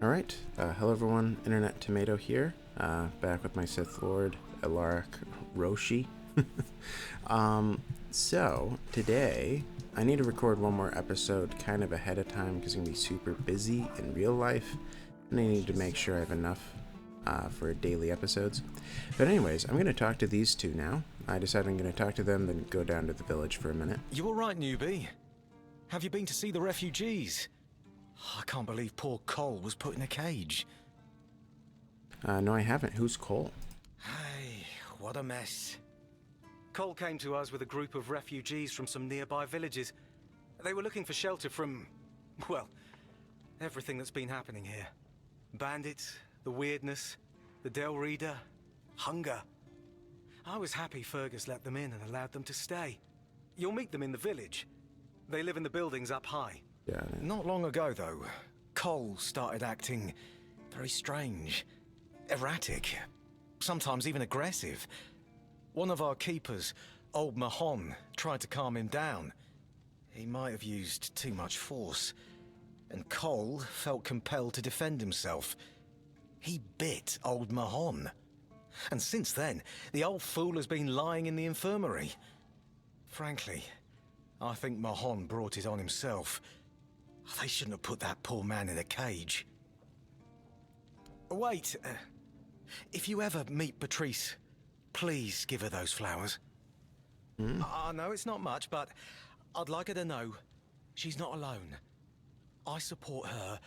Alright, hello everyone, Internet Tomato here, back with my Sith Lord, Alaric Roshi. So, today, I need to record one more episode kind of ahead of time because I'm going to be super busy in real life, and I need to make sure I have enough for daily episodes. But anyways, I'm going to talk to these two now. I decided I'm going to talk to them, then go down to the village for a minute. You alright, newbie? Have you been to see the refugees? I can't believe poor Cole was put in a cage. No, I haven't. Who's Cole? Hey, what a mess. Cole came to us with a group of refugees from some nearby villages. They were looking for shelter from, well, everything that's been happening here. Bandits, the weirdness, the Del Reader, hunger. I was happy Fergus let them in and allowed them to stay. You'll meet them in the village. They live in the buildings up high. Yeah. Not long ago, though, Cole started acting very strange, erratic, sometimes even aggressive. One of our keepers, old Mahon, tried to calm him down. He might have used too much force, and Cole felt compelled to defend himself. He bit old Mahon. And since then, the old fool has been lying in the infirmary. Frankly, I think Mahon brought it on himself. They shouldn't have put that poor man in a cage. Wait, if you ever meet Patrice, please give her those flowers. I know it's not much, but I'd like her to know she's not alone. I support her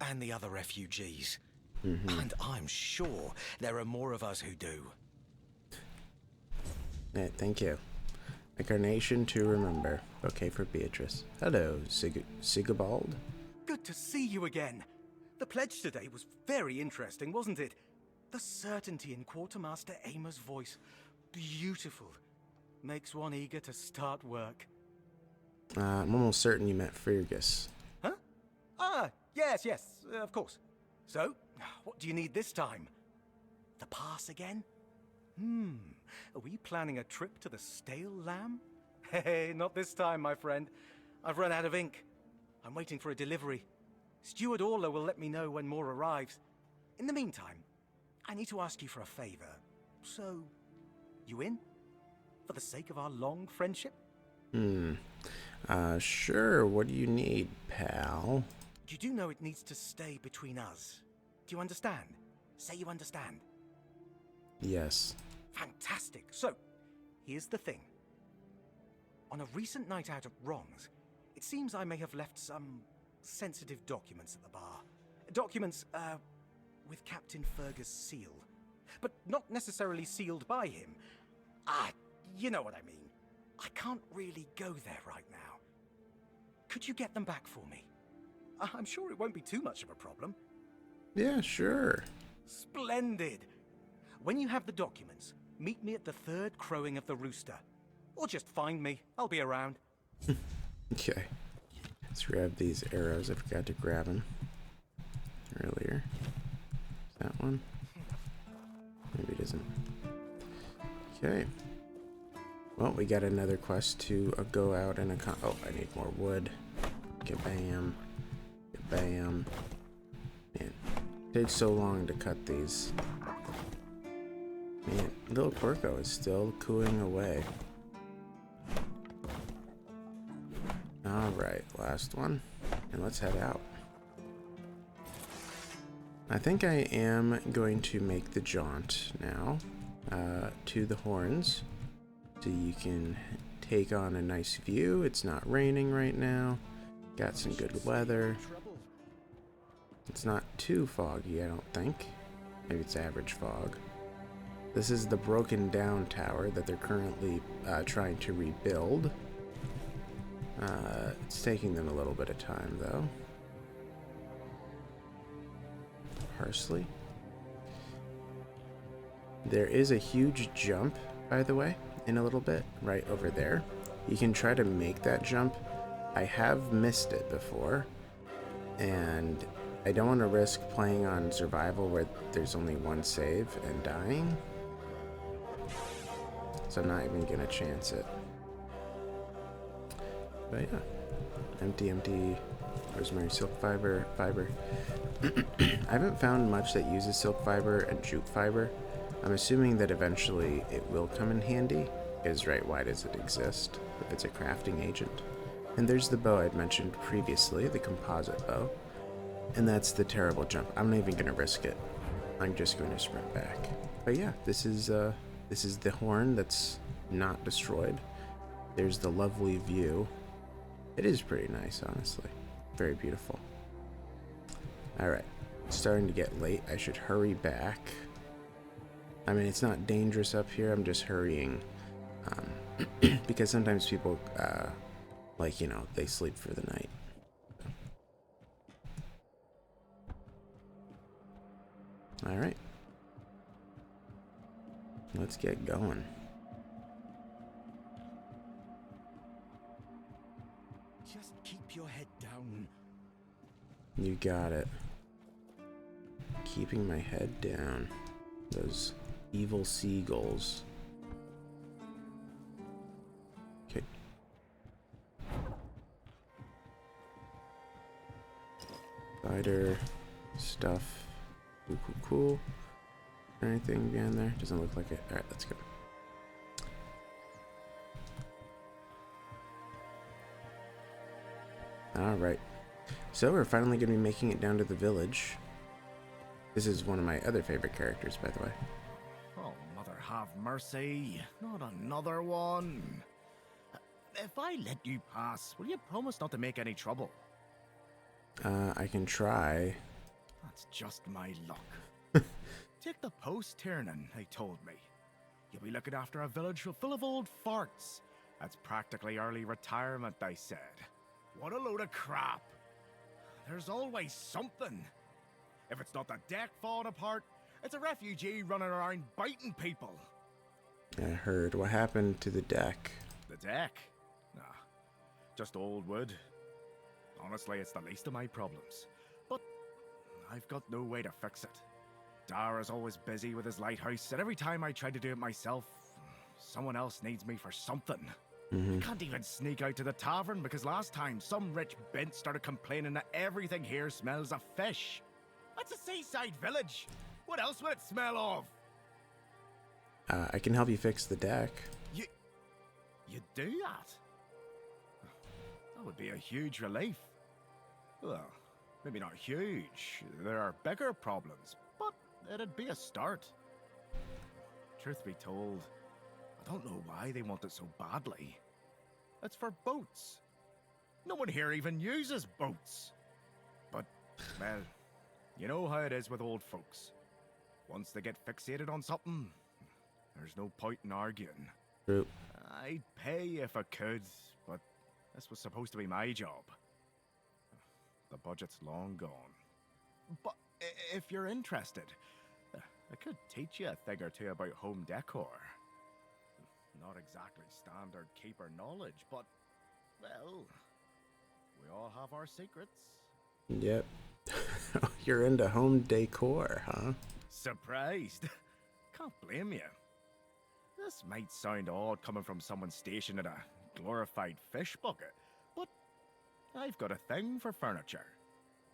and the other refugees. And I'm sure there are more of us who do. Yeah, thank you. A carnation to remember. Okay for Beatrice. Hello, Sigibald. Good to see you again. The pledge today was very interesting, wasn't it? The certainty in Quartermaster Aymer's voice. Beautiful. Makes one eager to start work. I'm almost certain you meant Fergus. Huh? Ah, yes, of course. So, what do you need this time? The pass again? Are we planning a trip to the Stale Lamb? Hey, not this time, my friend. I've run out of ink. I'm waiting for a delivery. Steward Orla will let me know when more arrives. In the meantime, I need to ask you for a favor. So, you in? For the sake of our long friendship? Sure. What do you need, pal? You do know it needs to stay between us. Do you understand? Say you understand. Yes. Fantastic. So, here's the thing. On a recent night out at Ron's, it seems I may have left some sensitive documents at the bar. Documents, with Captain Fergus' seal. But not necessarily sealed by him. You know what I mean. I can't really go there right now. Could you get them back for me? I'm sure it won't be too much of a problem. Yeah, sure. Splendid. When you have the documents, meet me at the third crowing of the rooster. Or just find me. I'll be around. Okay. Let's grab these arrows. I forgot to grab them earlier. Is that one? Maybe it isn't. Okay. Well, we got another quest to go out and oh, I need more wood. Kabam. Kabam. Man, it takes so long to cut these. Man, little Quirko is still cooing away. Alright, last one. And let's head out. I think I am going to make the jaunt now to the horns. So you can take on a nice view. It's not raining right now. Got some good weather. It's not too foggy, I don't think. Maybe it's average fog. This is the broken down tower that they're currently trying to rebuild. It's taking them a little bit of time, though. Parsley. There is a huge jump, by the way, in a little bit, right over there. You can try to make that jump. I have missed it before, and I don't want to risk playing on survival where there's only one save and dying. So I'm not even gonna chance it. But yeah, empty, Rosemary silk fiber. I haven't found much that uses silk fiber and jute fiber. I'm assuming that eventually it will come in handy, because right, why does it exist if it's a crafting agent? And there's the bow I'd mentioned previously, the composite bow. And that's the terrible jump. I'm not even going to risk it. I'm just going to sprint back. But yeah, this is the horn that's not destroyed. There's the lovely view. It is pretty nice, honestly. Very beautiful. Alright, it's starting to get late. I should hurry back. I mean, it's not dangerous up here. I'm just hurrying. Because sometimes people, like, you know, they sleep for the night. Alright. Let's get going. Just keep your head down. You got it. Keeping my head down. Those evil seagulls. Okay. Spider stuff. Cool. Anything behind there? Doesn't look like it. Alright, let's go. Alright. So we're finally going to be making it down to the village. This is one of my other favorite characters, by the way. Oh, mother have mercy. Not another one. If I let you pass, will you promise not to make any trouble? I can try. That's just my luck. Take the post, Tiernan, they told me. You'll be looking after a village full of old farts. That's practically early retirement, they said. What a load of crap. There's always something. If it's not the deck falling apart, it's a refugee running around biting people. I heard. What happened to the deck? The deck? Nah, just old wood. Honestly, it's the least of my problems. But I've got no way to fix it. Dara's always busy with his lighthouse, and every time I try to do it myself, someone else needs me for something. I can't even sneak out to the tavern because last time some rich bint started complaining that everything here smells of fish. That's a seaside village. What else would it smell of? I can help you fix the deck. You do that? That would be a huge relief. Well, maybe not huge. There are bigger problems, but it'd be a start. Truth be told, I don't know why they want it so badly. It's for boats. No one here even uses boats. But, well, you know how it is with old folks. Once they get fixated on something, there's no point in arguing. True. I'd pay if I could, but this was supposed to be my job. The budget's long gone. But if you're interested, I could teach you a thing or two about home decor. Not exactly standard keeper knowledge, but, well, we all have our secrets. Yep. You're into home decor, huh? Surprised? Can't blame you. This might sound odd coming from someone stationed in a glorified fish bucket, but I've got a thing for furniture.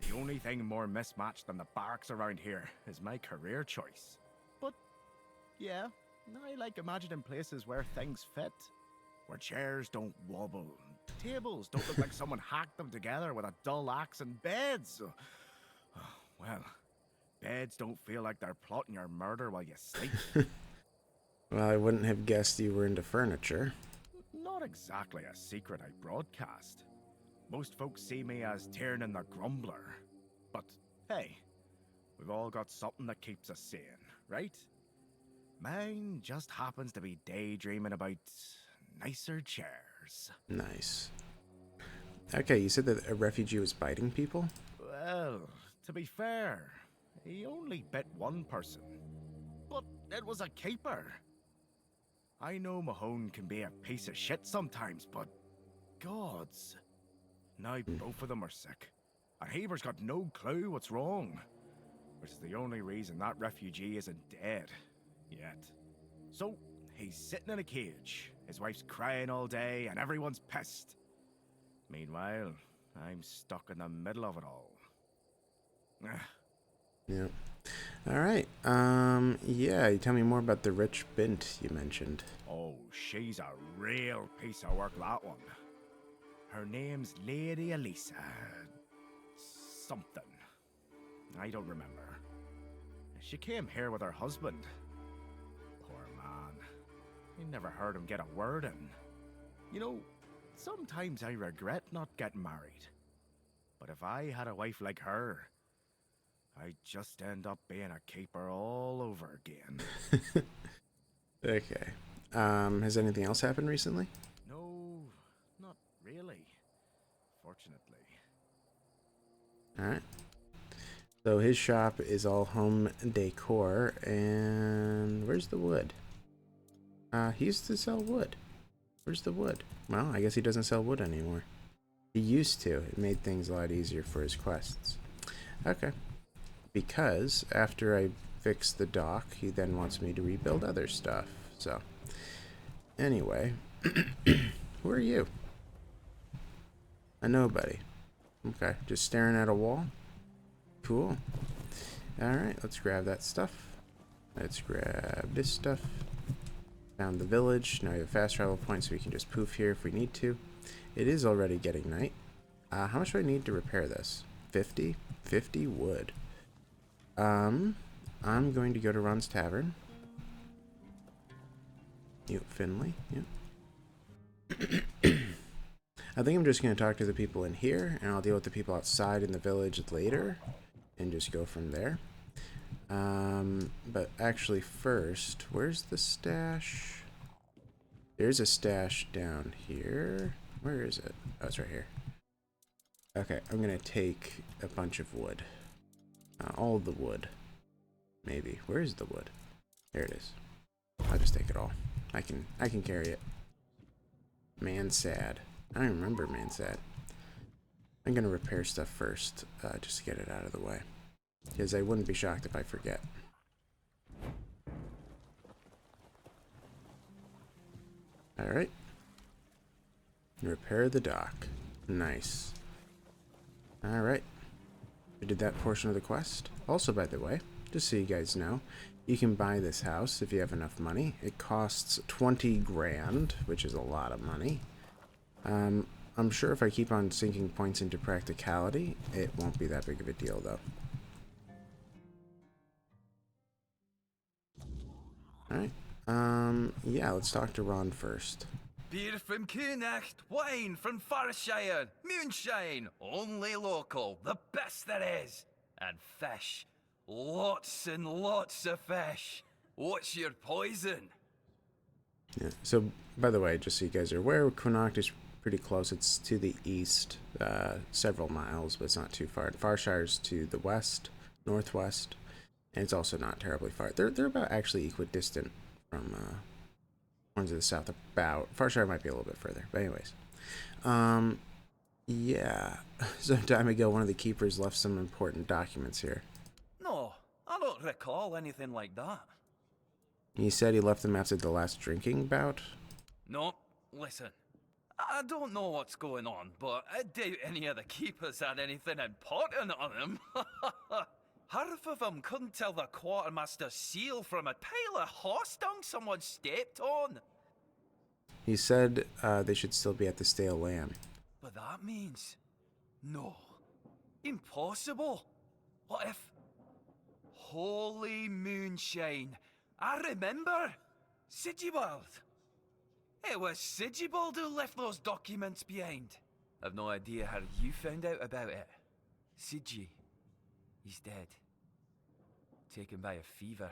The only thing more mismatched than the barracks around here is my career choice. But, yeah, I like imagining places where things fit. Where chairs don't wobble, tables don't look like someone hacked them together with a dull axe, and beds. Well, beds don't feel like they're plotting your murder while you sleep. Well, I wouldn't have guessed you were into furniture. Not exactly a secret I broadcast. Most folks see me as Tiernan the Grumbler. But, hey, we've all got something that keeps us sane, right? Mine just happens to be daydreaming about nicer chairs. Nice. Okay, you said that a refugee was biting people? Well, to be fair, he only bit one person. But it was a keeper. I know Mahone can be a piece of shit sometimes, but gods. Now both of them are sick. And Haber's got no clue what's wrong. Which is the only reason that refugee isn't dead. Yet. So, he's sitting in a cage. His wife's crying all day and everyone's pissed. Meanwhile, I'm stuck in the middle of it all. Yeah. All right. Yeah, you tell me more about the rich bint you mentioned. Oh, she's a real piece of work, that one. Her name's Lady Elisa. Something. I don't remember. She came here with her husband. Poor man. I never heard him get a word in. You know, sometimes I regret not getting married. But if I had a wife like her, I'd just end up being a keeper all over again. Okay. Has anything else happened recently? No, not really. Fortunately. All right. So his shop is all home decor, and where's the wood? He used to sell wood. Where's the wood? Well, I guess he doesn't sell wood anymore. He used to. It made things a lot easier for his quests. Okay. Because after I fix the dock, he then wants me to rebuild other stuff. So, anyway, who are you? A nobody. Okay, just staring at a wall? Cool. Alright, let's grab that stuff. Let's grab this stuff. Found the village. Now we have a fast travel point, so we can just poof here if we need to. It is already getting night. How much do I need to repair this? 50? 50 wood. I'm going to go to Ron's Tavern. Finley. Yep. I think I'm just going to talk to the people in here, and I'll deal with the people outside in the village later, and just go from there. But actually first, where's the stash? There's a stash down here. Where is it? Oh, it's right here. Okay, I'm going to take a bunch of wood. All the wood. Maybe. Where is the wood? There it is. I'll just take it all. I can carry it. Man sad. I don't remember man sad. I'm gonna repair stuff first, just to get it out of the way. Because I wouldn't be shocked if I forget. Alright. Repair the dock. Nice. Alright. We did that portion of the quest. Also, by the way, just so you guys know, you can buy this house if you have enough money. It costs 20 grand, which is a lot of money. I'm sure if I keep on sinking points into practicality, it won't be that big of a deal, though. Alright. Yeah, let's talk to Ron first. Beer from Kunacht, wine from Farshire, moonshine, only local, the best there is. And fish, lots and lots of fish. What's your poison? Yeah. So, by the way, just so you guys are aware, Connacht is pretty close. It's to the east, several miles, but it's not too far. And Farshire's to the west, northwest, and it's also not terribly far. They're about actually equidistant from ones to the south. About Farshire might be a little bit further, but anyways, yeah. Some time ago, one of the keepers left some important documents here. No, I don't recall anything like that. He said he left them after the last drinking bout. No, listen. I don't know what's going on, but I doubt any of the keepers had anything important on them. Half of them couldn't tell the quartermaster's seal from a pile of horse dung someone stepped on. He said they should still be at the stale lamb. But that means... no. Impossible. What if... holy moonshine. I remember. Sigibald. It was Sigibald who left those documents behind. I've no idea how you found out about it. Sigi. He's dead. Taken by a fever.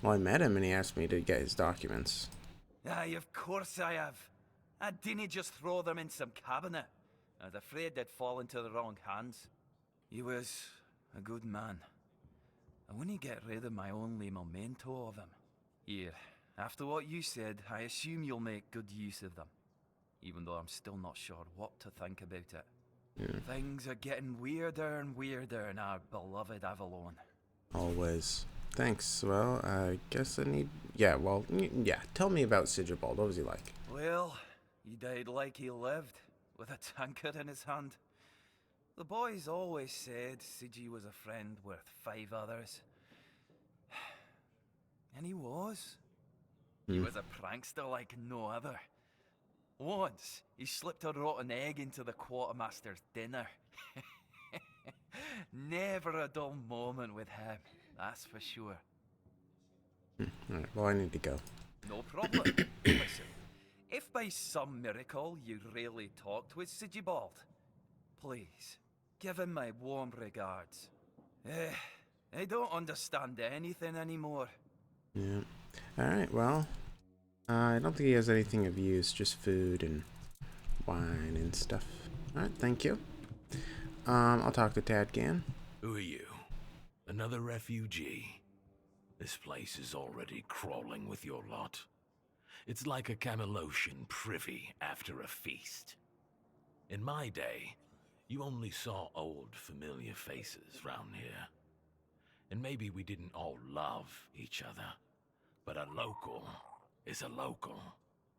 Well, I met him and he asked me to get his documents. Aye, of course I have. I didn't just throw them in some cabinet. I was afraid they'd fall into the wrong hands. He was a good man. I wouldn't get rid of my only memento of him. Here, after what you said, I assume you'll make good use of them. Even though I'm still not sure what to think about it. Yeah. Things are getting weirder and weirder in our beloved Avalon. Always. Thanks. Well, I guess I need... Yeah, well, yeah. Tell me about Sigibald. What was he like? Well, he died like he lived. with a tankard in his hand. The boys always said Siji was a friend worth 5 others. And he was. He was a prankster like no other. Once, he slipped a rotten egg into the quartermaster's dinner. Never a dull moment with him, that's for sure. Alright, well, I need to go. No problem. Listen, if by some miracle you really talked with Sigibald, please, give him my warm regards. I don't understand anything anymore. Yeah. Alright, well, I don't think he has anything of use, just food and wine and stuff. Alright, thank you. I'll talk to Tadgan. Who are you? Another refugee? This place is already crawling with your lot. It's like a Camelosian privy after a feast. In my day, you only saw old familiar faces round here. And maybe we didn't all love each other, but a local is a local.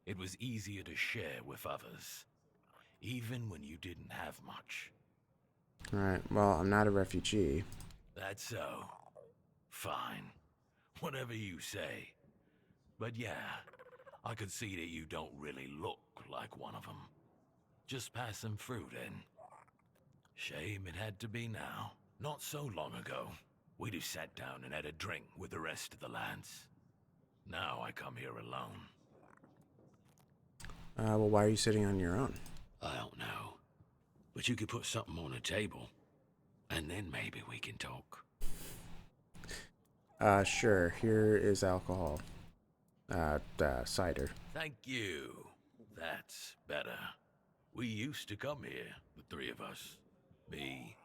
It was easier to share with others, even when you didn't have much. Alright, well, I'm not a refugee. That's so. Fine. Whatever you say. But yeah, I could see that you don't really look like one of them. Just passing through then. Shame it had to be now. Not so long ago, we'd have sat down and had a drink with the rest of the lads. Now I come here alone. Well, why are you sitting on your own? I don't know. But you could put something on the table, and then maybe we can talk. Sure. Here is alcohol. Cider. Thank you. That's better. We used to come here, the 3 of us. Me,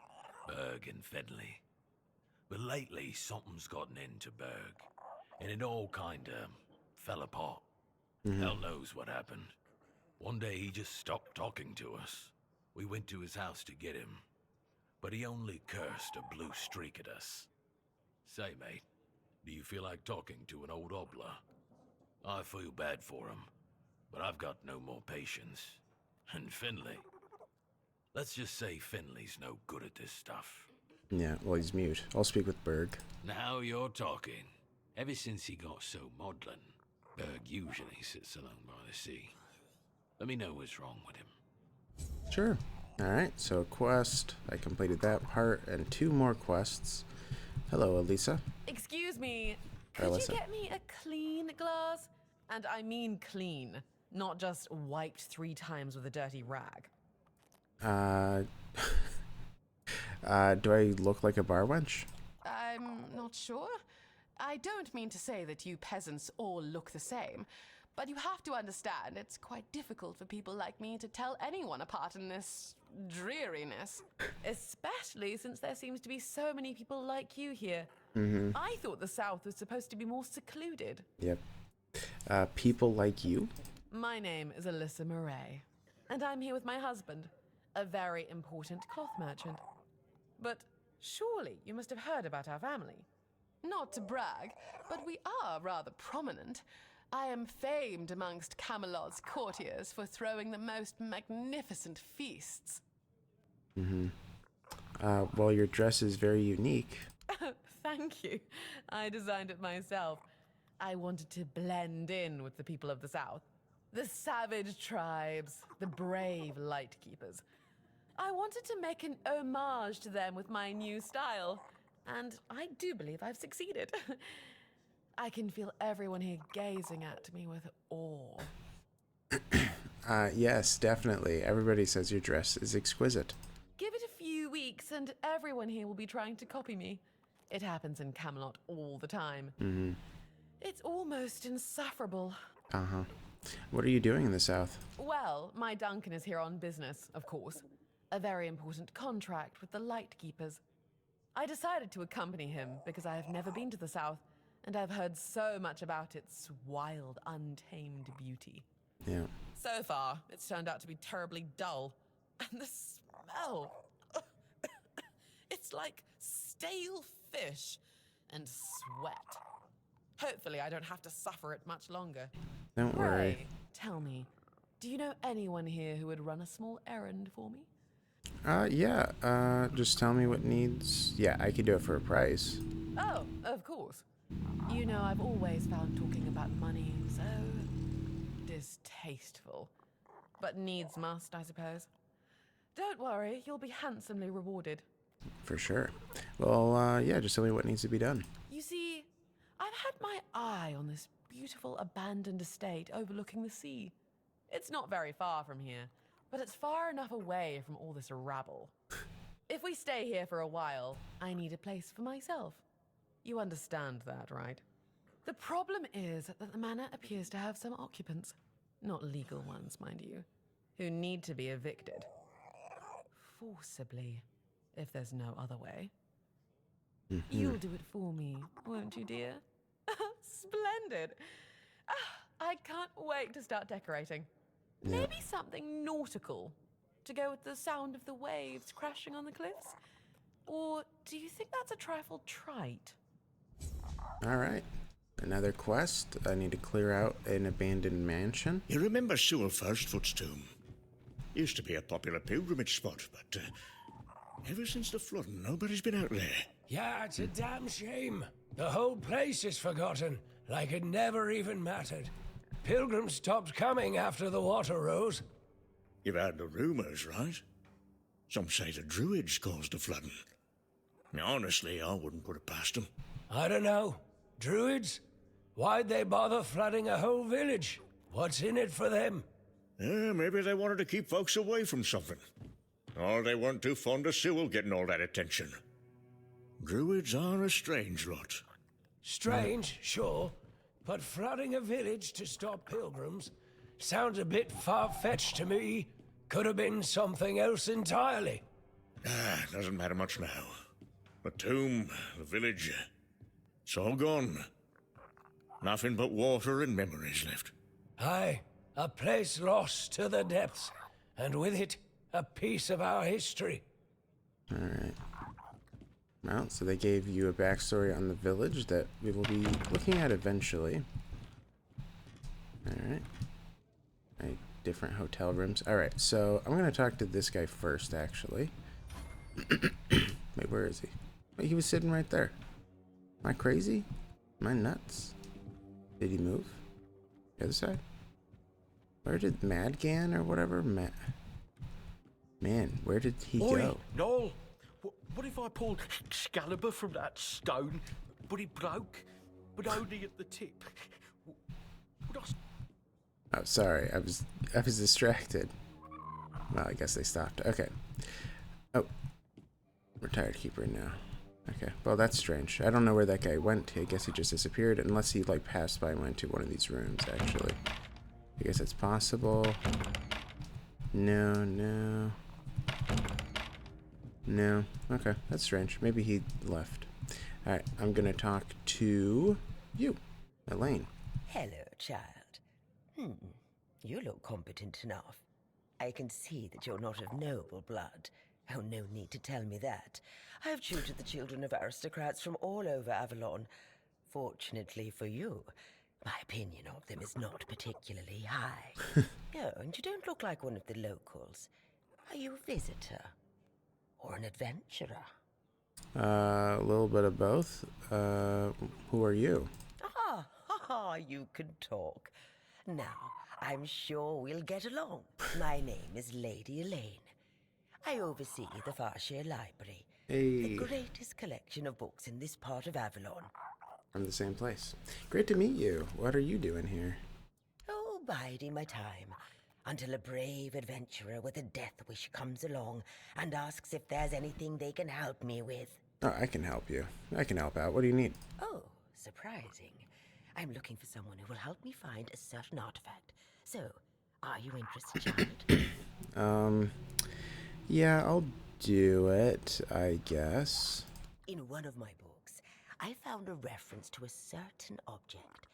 Berg, and Fedley. But lately, something's gotten into Berg, and it all kinda fell apart. Hell knows what happened. One day he just stopped talking to us. We went to his house to get him, but he only cursed a blue streak at us. Say, mate, do you feel like talking to an old obla? I feel bad for him, but I've got no more patience. And Finley. Let's just say Finley's no good at this stuff. Yeah, well, he's mute. I'll speak with Berg. Now you're talking. Ever since he got so maudlin, Berg usually sits alone by the sea. Let me know what's wrong with him. Sure. Alright, so quest. I completed that part, and 2 more quests. Hello, Elisa. Excuse me, could Alyssa. you get me a clean glass? And I mean clean, not just wiped 3 times with a dirty rag. Do I look like a bar wench? I'm not sure. I don't mean to say that you peasants all look the same, but you have to understand it's quite difficult for people like me to tell anyone apart in this dreariness. Especially since there seems to be so many people like you here. I thought the South was supposed to be more secluded. Yep. People like you? My name is Alyssa Murray, and I'm here with my husband, a very important cloth merchant. But surely you must have heard about our family. Not to brag, but we are rather prominent. I am famed amongst Camelot's courtiers for throwing the most magnificent feasts. Well, your dress is very unique. Thank you. I designed it myself. I wanted to blend in with the people of the South. The savage tribes, the brave lightkeepers. I wanted to make an homage to them with my new style, and I do believe I've succeeded. I can feel everyone here gazing at me with awe. Yes, definitely. Everybody says your dress is exquisite. Give it a few weeks and everyone here will be trying to copy me. It happens in Camelot all the time. It's almost insufferable. Uh-huh. What are you doing in the South? Well, my Duncan is here on business, of course. A very important contract with the Lightkeepers. I decided to accompany him because I have never been to the South, and I've heard so much about its wild, untamed beauty. Yeah. So far, it's turned out to be terribly dull. And the smell! It's like stale fish and sweat. Hopefully I don't have to suffer it much longer. Don't worry. Pray, tell me, Do you know anyone here who would run a small errand for me? Yeah, just tell me what needs... Yeah, I could do it for a price. Oh, of course. You know, I've always found talking about money so distasteful. But needs must, I suppose. Don't worry, you'll be handsomely rewarded. For sure. Well, yeah, just tell me what needs to be done. You see, I've had my eye on this beautiful abandoned estate overlooking the sea. It's not very far from here, but it's far enough away from all this rabble. If we stay here for a while, I need a place for myself. You understand that, right? The problem is that the manor appears to have some occupants, not legal ones, mind you, who need to be evicted. Forcibly, if there's no other way. You'll do it for me, won't you, dear? Splendid! I can't wait to start decorating. Yeah. Maybe something nautical, to go with the sound of the waves crashing on the cliffs? Or do you think that's a trifle trite? Alright. Another quest. I need to clear out an abandoned mansion. You remember Sewell Firstfoot's tomb? Used to be a popular pilgrimage spot, but ever since the flooding, nobody's been out there. Yeah, it's a damn shame. The whole place is forgotten, like it never even mattered. Pilgrims stopped coming after the water rose. You've heard the rumors, right? Some say the druids caused the flooding. Now, honestly, I wouldn't put it past them. I don't know. Druids? Why'd they bother flooding a whole village? What's in it for them? Maybe they wanted to keep folks away from something. Or they weren't too fond of Sewell getting all that attention. Druids are a strange lot. Strange, sure. But flooding a village to stop pilgrims sounds a bit far-fetched to me. Could have been something else entirely. Doesn't matter much now. The tomb, the village, it's all gone. Nothing but water and memories left. Aye, a place lost to the depths, and with it, a piece of our history. Alright. Well, so they gave you a backstory on the village that we will be looking at eventually. Alright. Different hotel rooms. Alright, so I'm going to talk to this guy first, actually. Wait, where is he? Wait, he was sitting right there. Am I crazy? Am I nuts? Did he move? The other side? Where did Madgan or whatever? Man, where did he go? Noel, what if I pulled Excalibur from that stone, but it broke, but only at the tip? Would I... Oh, sorry. I was distracted. Well, I guess they stopped. Okay. Oh. Retired keeper now. Okay. Well, that's strange. I don't know where that guy went to. I guess he just disappeared, unless he, like, passed by and went to one of these rooms, actually. I guess it's possible. No. Okay. That's strange. Maybe he left. Alright. I'm gonna talk to you, Elaine. Hello, child. You look competent enough. I can see that you're not of noble blood. Oh, no need to tell me that. I have tutored the children of aristocrats from all over Avalon. Fortunately for you, my opinion of them is not particularly high. Oh, and you don't look like one of the locals. Are you a visitor? Or an adventurer? A little bit of both. Who are you? You can talk. Now, I'm sure we'll get along. My name is Lady Elaine. I oversee the Farshire Library, the greatest collection of books in this part of Avalon. From the same place. Great to meet you. What are you doing here? Oh, biding my time, until a brave adventurer with a death wish comes along and asks if there's anything they can help me with. Oh, I can help you. I can help out. What do you need? Oh, surprising. I'm looking for someone who will help me find a certain artifact. So, are you interested, child? Yeah, I'll do it, I guess. In one of my books, I found a reference to a certain object,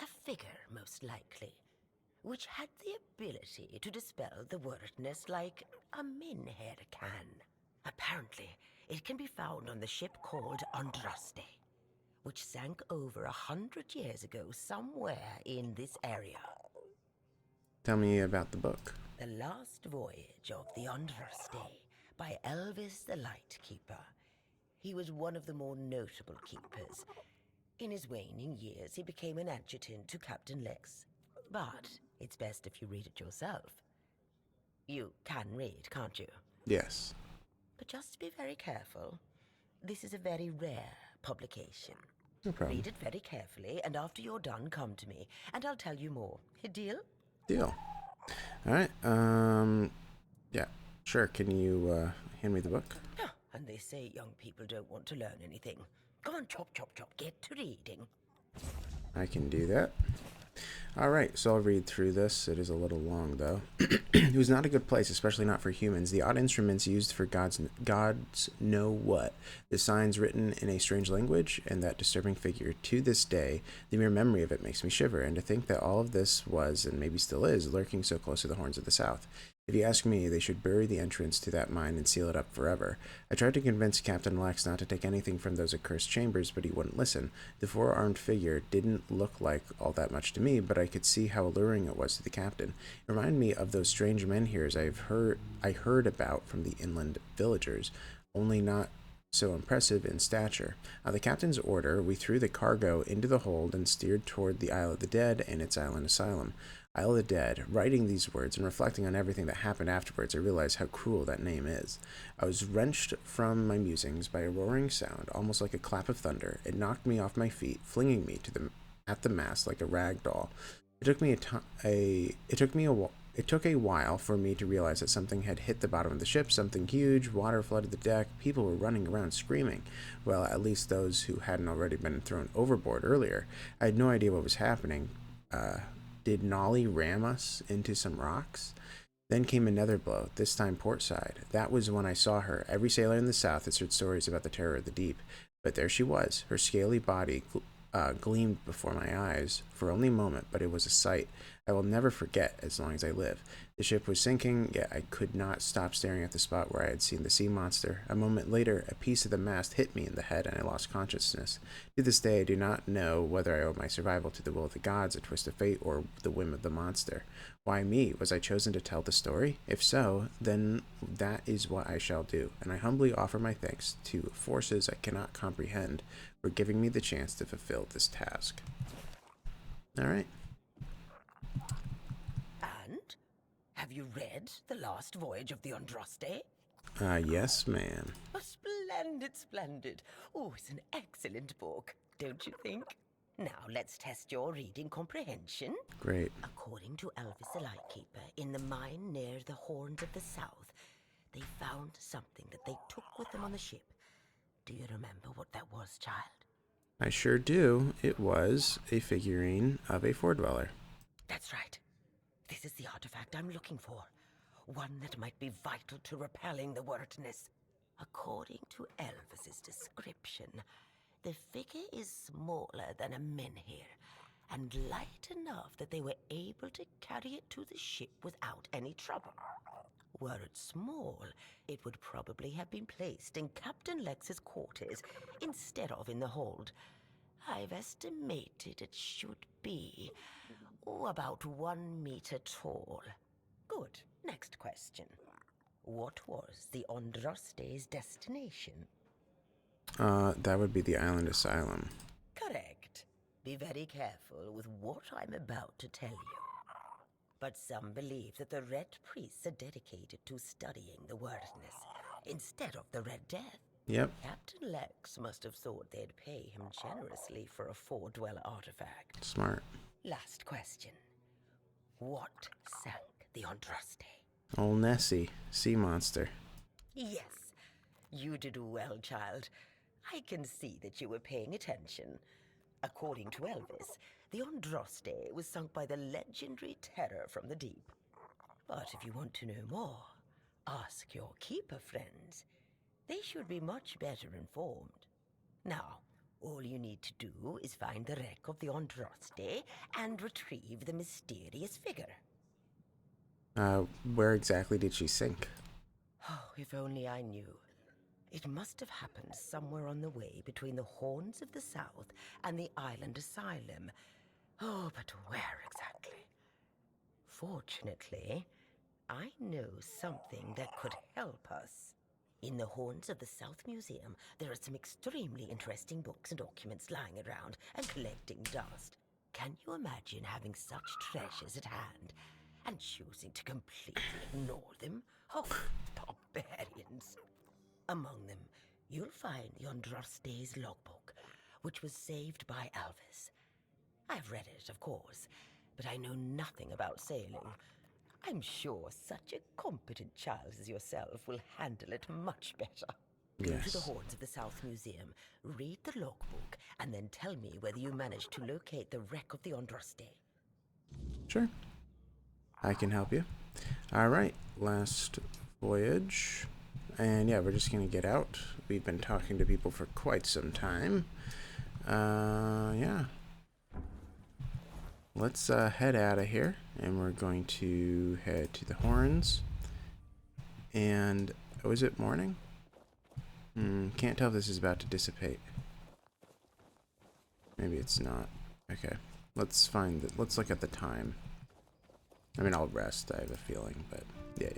a figure most likely, which had the ability to dispel the wordness like a min-hair can. Apparently, it can be found on the ship called Andraste, which sank over 100 years ago somewhere in this area. Tell me about the book. The Last Voyage of the Andraste by Elvis the Lightkeeper. He was one of the more notable keepers. In his waning years, he became an adjutant to Captain Lex. But it's best if you read it yourself. You can read, can't you? Yes. But just be very careful. This is a very rare publication. No problem. Read it very carefully, and after you're done, come to me, and I'll tell you more. A deal? Deal. All right. Yeah. Sure. Can you hand me the book? Ah, and they say young people don't want to learn anything. Come on, chop, chop, chop. Get to reading. I can do that. All right, so I'll read through this. It is a little long, though. It was not a good place, especially not for humans. The odd instruments used for gods know what. The signs written in a strange language, and that disturbing figure. To this day, the mere memory of it makes me shiver, and to think that all of this was, and maybe still is, lurking so close to the horns of the south. If you ask me, they should bury the entrance to that mine and seal it up forever. I tried to convince Captain Lex not to take anything from those accursed chambers, but he wouldn't listen. The four-armed figure didn't look like all that much to me, but I could see how alluring it was to the captain. It reminded me of those strange menhirs I heard about from the inland villagers, only not so impressive in stature. On the captain's order, we threw the cargo into the hold and steered toward the Isle of the Dead and its island asylum. Isle of the Dead. Writing these words and reflecting on everything that happened afterwards, I realized how cruel that name is. I was wrenched from my musings by a roaring sound, almost like a clap of thunder. It knocked me off my feet, flinging me at the mast like a rag doll. It took a while for me to realize that something had hit the bottom of the ship, something huge. Water flooded the deck. People were running around screaming. Well, at least those who hadn't already been thrown overboard earlier. I had no idea what was happening. Did Nolly ram us into some rocks? Then came another blow, this time port side. That was when I saw her. Every sailor in the south has heard stories about the terror of the deep. But there she was. Her scaly body gleamed before my eyes for only a moment, but it was a sight I will never forget as long as I live. The ship was sinking, yet I could not stop staring at the spot where I had seen the sea monster. A moment later, a piece of the mast hit me in the head, and I lost consciousness. To this day, I do not know whether I owe my survival to the will of the gods, a twist of fate, or the whim of the monster. Why me? Was I chosen to tell the story? If so, then that is what I shall do, and I humbly offer my thanks to forces I cannot comprehend for giving me the chance to fulfill this task. All right. And? Have you read The Last Voyage of the Andraste? Yes, ma'am. Oh, splendid, splendid. Oh, it's an excellent book, don't you think? Now, let's test your reading comprehension. Great. According to Elvis the Lightkeeper, in the mine near the Horns of the South, they found something that they took with them on the ship. Do you remember what that was, child? I sure do. It was a figurine of a four-dweller. That's right. This is the artifact I'm looking for. One that might be vital to repelling the wordness. According to Elvis's description, the figure is smaller than a menhir, and light enough that they were able to carry it to the ship without any trouble. Were it small, it would probably have been placed in Captain Lex's quarters instead of in the hold. I've estimated it should be about 1 meter tall. Good. Next question. What was the Andraste's destination? That would be the island asylum. Correct. Be very careful with what I'm about to tell you. But some believe that the Red Priests are dedicated to studying the wordness instead of the Red Death. Yep. Captain Lex must have thought they'd pay him generously for a four-dweller artifact. Smart. Last question. What sank the Andraste? Old Nessie, sea monster. Yes, you did well, child. I can see that you were paying attention. According to Elvis, the Andraste was sunk by the legendary terror from the deep. But if you want to know more, ask your keeper friends. They should be much better informed. Now, all you need to do is find the wreck of the Andraste and retrieve the mysterious figure. Where exactly did she sink? Oh, if only I knew. It must have happened somewhere on the way between the Horns of the South and the Island Asylum. Oh, but where exactly? Fortunately, I know something that could help us. In the Horns of the South Museum, there are some extremely interesting books and documents lying around and collecting dust. Can you imagine having such treasures at hand and choosing to completely ignore them? Oh, barbarians. Among them, you'll find the Andraste's logbook, which was saved by Alvis. I've read it, of course, but I know nothing about sailing. I'm sure such a competent child as yourself will handle it much better. Go to the Horns of the South Museum, read the logbook, and then tell me whether you managed to locate the wreck of the Andraste. Sure. I can help you. Alright, last voyage. And yeah, we're just going to get out. We've been talking to people for quite some time. Yeah. Let's head out of here, and we're going to head to the Horns. And, oh, is it morning? Can't tell if this is about to dissipate. Maybe it's not. Okay, let's look at the time. I mean, I'll rest, I have a feeling, but yeah.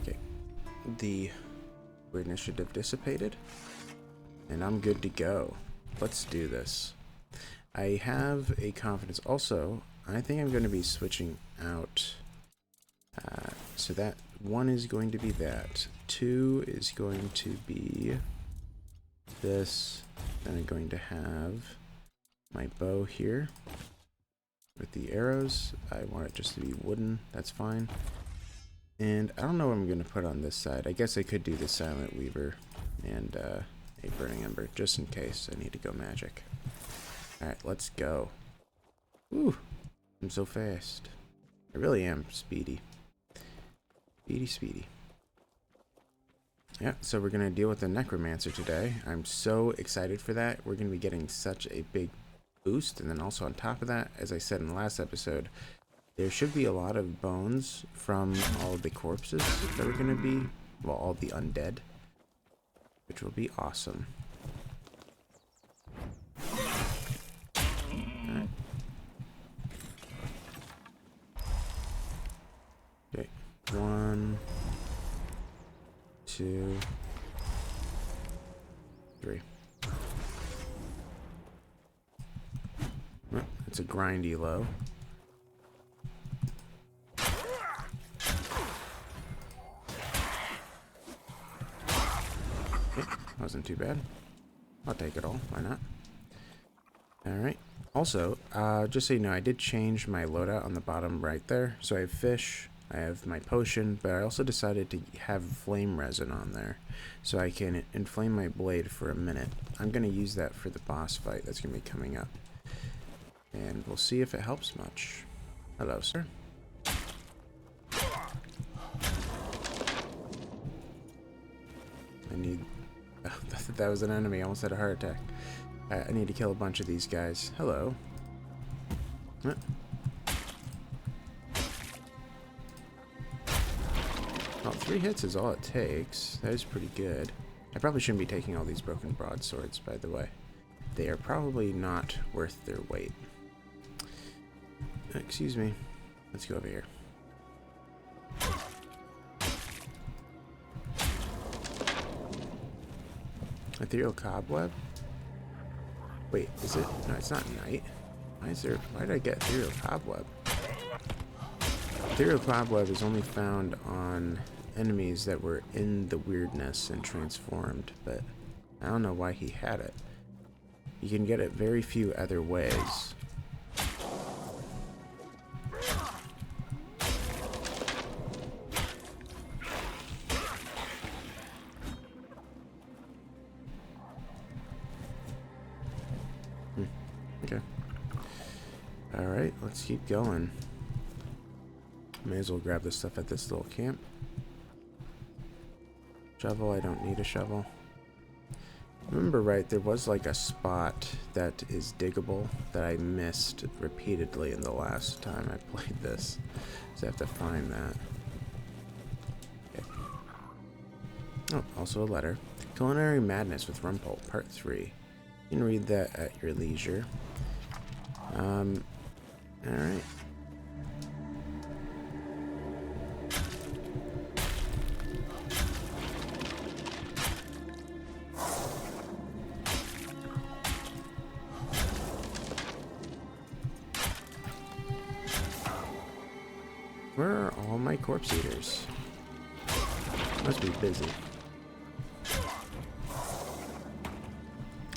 Okay, the weirdness should have dissipated, and I'm good to go. Let's do this. I have a confidence. Also, I think I'm going to be switching out. So that 1 is going to be that. 2 is going to be this. Then I'm going to have my bow here with the arrows. I want it just to be wooden. That's fine. And I don't know what I'm going to put on this side. I guess I could do the Silent Weaver and a Burning Ember, just in case I need to go magic. Alright, let's go. Ooh, I'm so fast. I really am speedy. Speedy. Yeah, so we're going to deal with the Necromancer today. I'm so excited for that. We're going to be getting such a big boost. And then also on top of that, as I said in the last episode, there should be a lot of bones from all of the corpses that are going to be, well, all the undead, which will be awesome. Alright. Okay, 1, 2, 3. Oh, it's a grindy low. Okay, wasn't too bad. I'll take it all. Why not? Alright. Also, just so you know, I did change my loadout on the bottom right there. So I have fish, I have my potion, but I also decided to have flame resin on there. So I can inflame my blade for a minute. I'm going to use that for the boss fight that's going to be coming up. And we'll see if it helps much. Hello, sir. I need... Oh, that was an enemy. I almost had a heart attack. I need to kill a bunch of these guys. Hello. What? Well, 3 hits is all it takes. That is pretty good. I probably shouldn't be taking all these broken broadswords, by the way. They are probably not worth their weight. Excuse me. Let's go over here. Ethereal Cobweb? Wait, is it? No, it's not night. Why did I get Ethereal Cobweb? Ethereal Cobweb is only found on enemies that were in the weirdness and transformed, but I don't know why he had it. You can get it very few other ways. Okay. Alright, let's keep going. May as well grab the stuff at this little camp. Shovel, I don't need a shovel. Remember right, there was like a spot that is diggable that I missed repeatedly in the last time I played this. So I have to find that. Okay. Oh, also a letter. Culinary Madness with Rumpole, Part 3. You can read that at your leisure. Alright. Where are all my corpse eaters? Must be busy.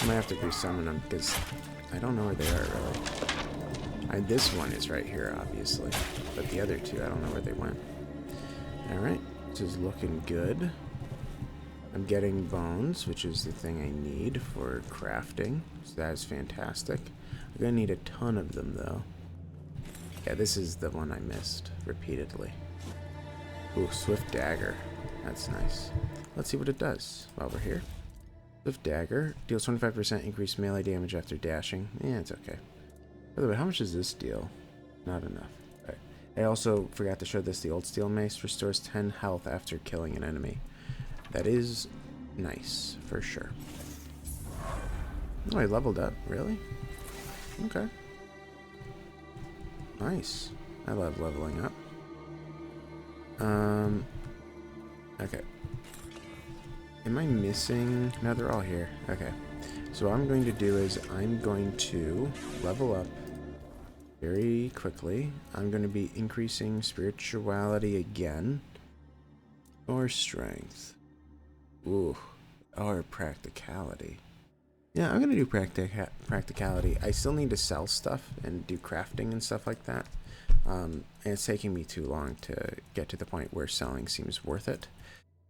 I might have to resummon them because I don't know where they are really. This one is right here, obviously, but the other two, I don't know where they went. Alright, this is looking good. I'm getting bones, which is the thing I need for crafting, so that is fantastic. I'm gonna need a ton of them, though. Yeah, this is the one I missed repeatedly. Ooh, Swift Dagger. That's nice. Let's see what it does while we're here. Swift Dagger deals 25% increased melee damage after dashing. Yeah, it's okay. By the way, how much does this deal? Not enough. Right. I also forgot to show this. The Old Steel Mace restores 10 health after killing an enemy. That is nice, for sure. Oh, I leveled up. Really? Okay. Nice. I love leveling up. Okay. Am I missing? No, they're all here. Okay. So what I'm going to do is I'm going to level up very quickly. I'm going to be increasing spirituality again. Or strength. Ooh. Or practicality. Yeah, I'm going to do practicality. I still need to sell stuff and do crafting and stuff like that. And it's taking me too long to get to the point where selling seems worth it.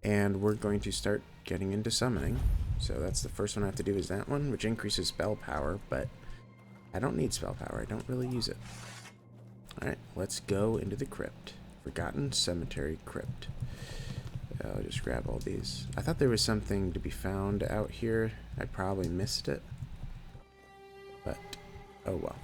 And we're going to start getting into summoning. So that's the first one I have to do is that one, which increases spell power, but I don't need spell power. I don't really use it. Alright, let's go into the crypt. Forgotten Cemetery Crypt. I'll just grab all these. I thought there was something to be found out here. I probably missed it. But, oh well.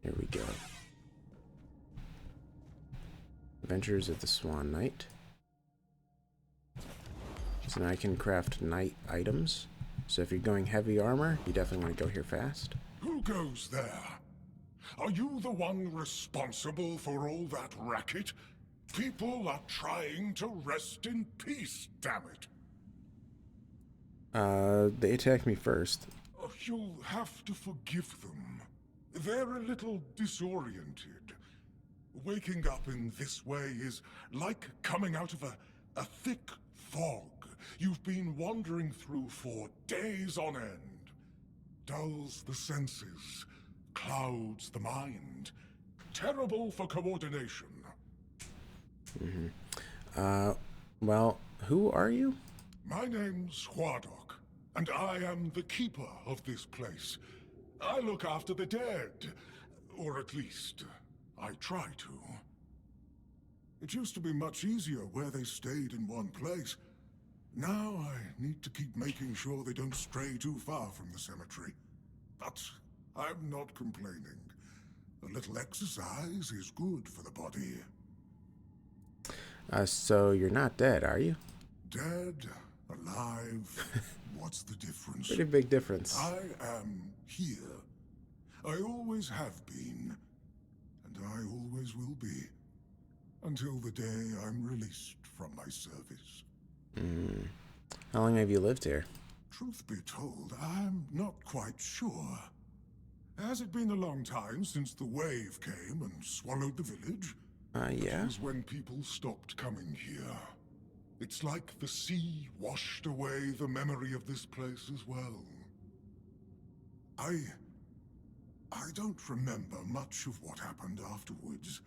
Here we go. Adventures of the Swan Knight. So now I can craft knight items. So if you're going heavy armor, you definitely want to go here fast. Who goes there? Are you the one responsible for all that racket? People are trying to rest in peace, damn it. They attacked me first. You'll have to forgive them. They're a little disoriented. Waking up in this way is like coming out of a thick fog you've been wandering through for days on end. Dulls the senses, clouds the mind. Terrible for coordination. Well, who are you? My name's Huardok, and I am the keeper of this place. I look after the dead, or at least, I try to. It used to be much easier where they stayed in one place. Now I need to keep making sure they don't stray too far from the cemetery. But I'm not complaining. A little exercise is good for the body. So you're not dead, are you? Dead, alive, what's the difference? Pretty big difference. I am here. I always have been, and I always will be, until the day I'm released from my service. How long have you lived here? Truth be told, I'm not quite sure. Has it been a long time since the wave came and swallowed the village? Yeah. It was when people stopped coming here. It's like the sea washed away the memory of this place as well. I don't remember much of what happened afterwards.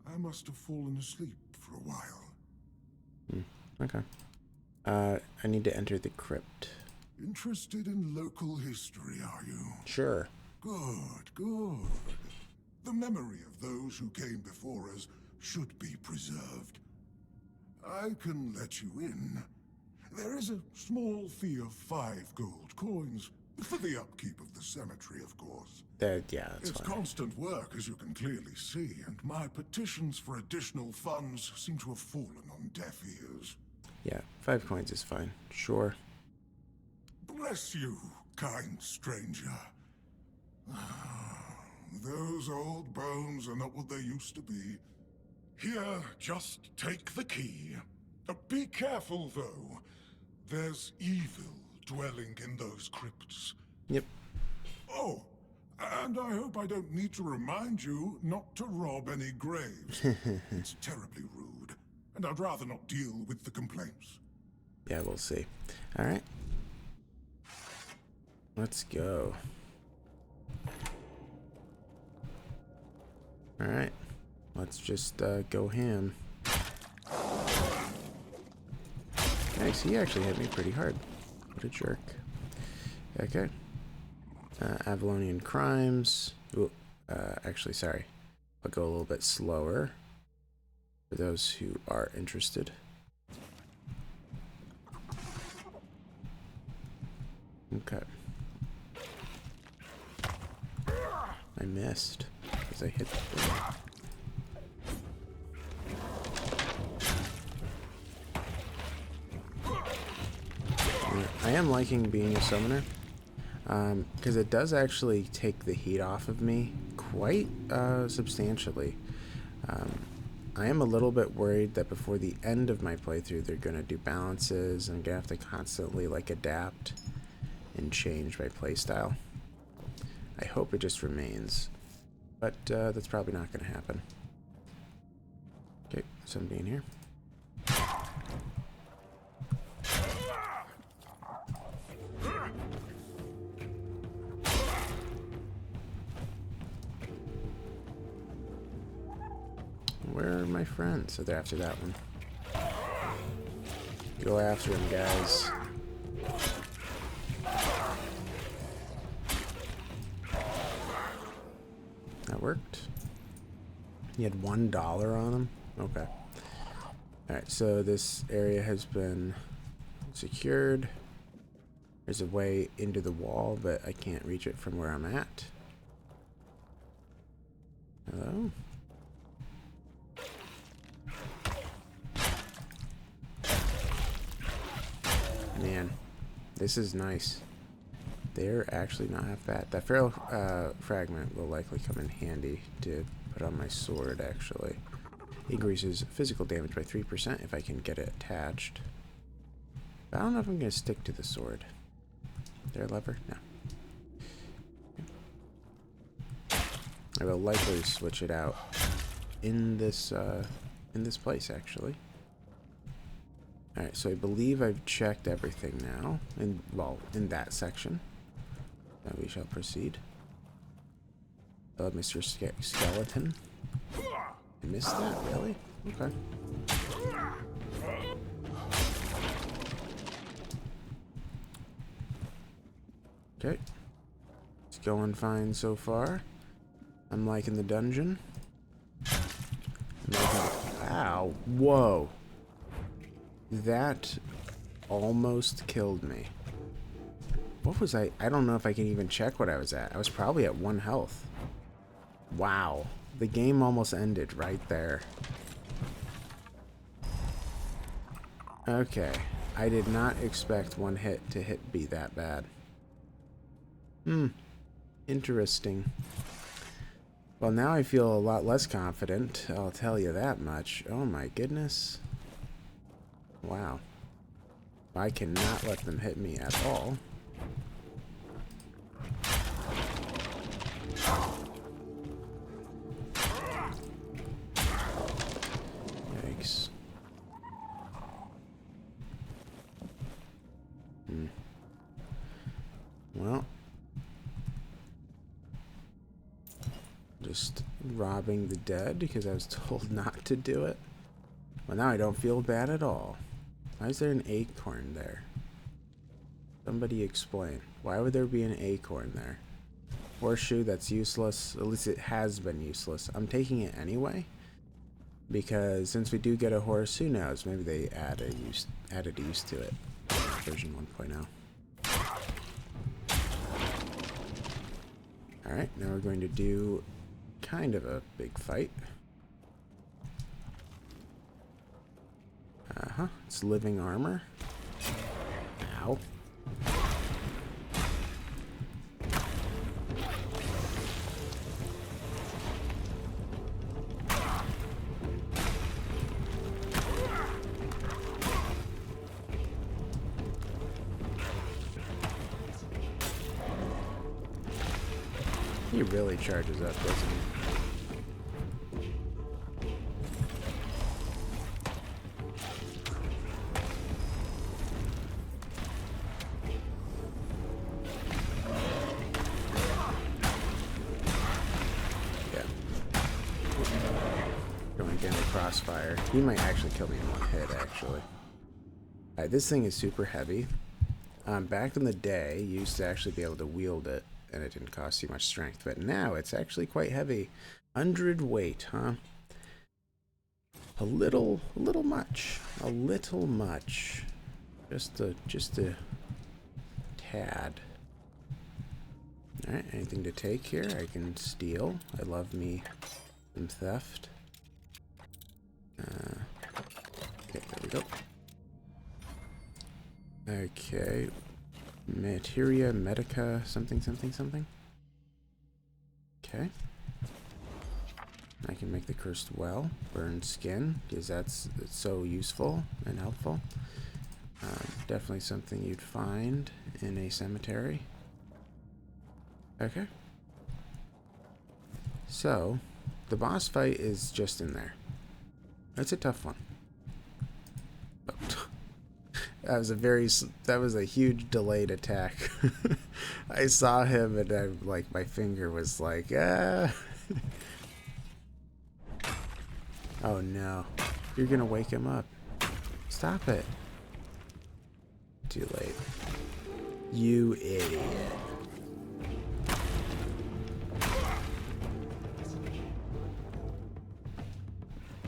I must have fallen asleep for a while. Okay. I need to enter the crypt. Interested in local history, are you? Sure. Good, good. The memory of those who came before us should be preserved. I can let you in. There is a small fee of 5 gold coins for the upkeep of the cemetery, of course. Yeah, that's It's fine. constant work, as you can clearly see, and my petitions for additional funds seem to have fallen on deaf ears. Yeah, 5 coins is fine. Sure. Bless you, kind stranger. Those old bones are not what they used to be. Here, just take the key. Be careful, though. There's evil dwelling in those crypts. Yep. Oh, and I hope I don't need to remind you not to rob any graves. It's terribly rude, and I'd rather not deal with the complaints. Yeah, we'll see. All right. Let's go. All right. Let's just go ham. Nice. He actually hit me pretty hard. What a jerk. Okay. Avalonian crimes. Ooh, actually, sorry. I'll go a little bit slower for those who are interested. Okay. I missed because I hit the thing. I am liking being a summoner because it does actually take the heat off of me quite substantially. I am a little bit worried that before the end of my playthrough they're going to do balances and I'm going to have to constantly like adapt and change my playstyle. I hope it just remains, but that's probably not going to happen. Okay, somebody in here. Where are my friends? So they're after that one. Go after him, guys. That worked. He had $1 on him? Okay. Alright, so this area has been secured. There's a way into the wall, but I can't reach it from where I'm at. Hello? Man, this is nice. They're actually not half bad. That feral fragment will likely come in handy to put on my sword, actually. Increases physical damage by 3% if I can get it attached. But I don't know if I'm going to stick to the sword. Is there a lever? No. I will likely switch it out in this place, actually. Alright, so I believe I've checked everything now. In that section. Now we shall proceed. Mr. Skeleton. I missed that, really? Okay. Okay. It's going fine so far. I'm liking the dungeon. Ow. Whoa. That almost killed me. What was I don't know if I can even check what I was at. I was probably at 1 health. Wow. The game almost ended right there. Okay. I did not expect one hit to be that bad. Interesting. Well, now I feel a lot less confident. I'll tell you that much. Oh my goodness. Wow. I cannot let them hit me at all. Yikes. Well. Just robbing the dead because I was told not to do it. Well, now I don't feel bad at all. Why is there an acorn there? Somebody explain. Why would there be an acorn there? Horseshoe, that's useless. At least it has been useless. I'm taking it anyway. Because since we do get a horse, who knows? Maybe they added use to it. Version 1.0. Alright, now we're going to do kind of a big fight. It's living armor. Ow. He really charges up, doesn't he? Going again to crossfire. He might actually kill me in one hit, actually. Alright, this thing is super heavy. Back in the day, you used to actually be able to wield it, and it didn't cost you much strength. But now it's actually quite heavy. 100 weight, huh? A little much. A little much. Just a tad. Alright, anything to take here? I can steal. I love me some theft. Okay, there we go. Okay. Materia, medica, something. Okay. I can make the cursed well. Burn skin, because it's so useful and helpful. Definitely something you'd find in a cemetery. Okay. So, the boss fight is just in there. It's a tough one. That was a huge delayed attack. I saw him and my finger was like, ah. Oh no. You're gonna wake him up. Stop it. Too late. You idiot.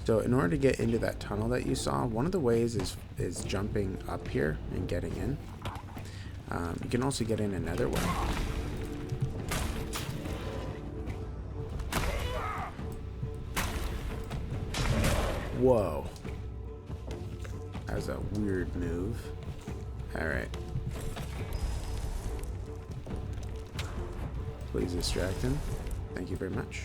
So in order to get into that tunnel that you saw, one of the ways is jumping up here and getting in. You can also get in another way. Whoa. That was a weird move. Alright. Please distract him. Thank you very much.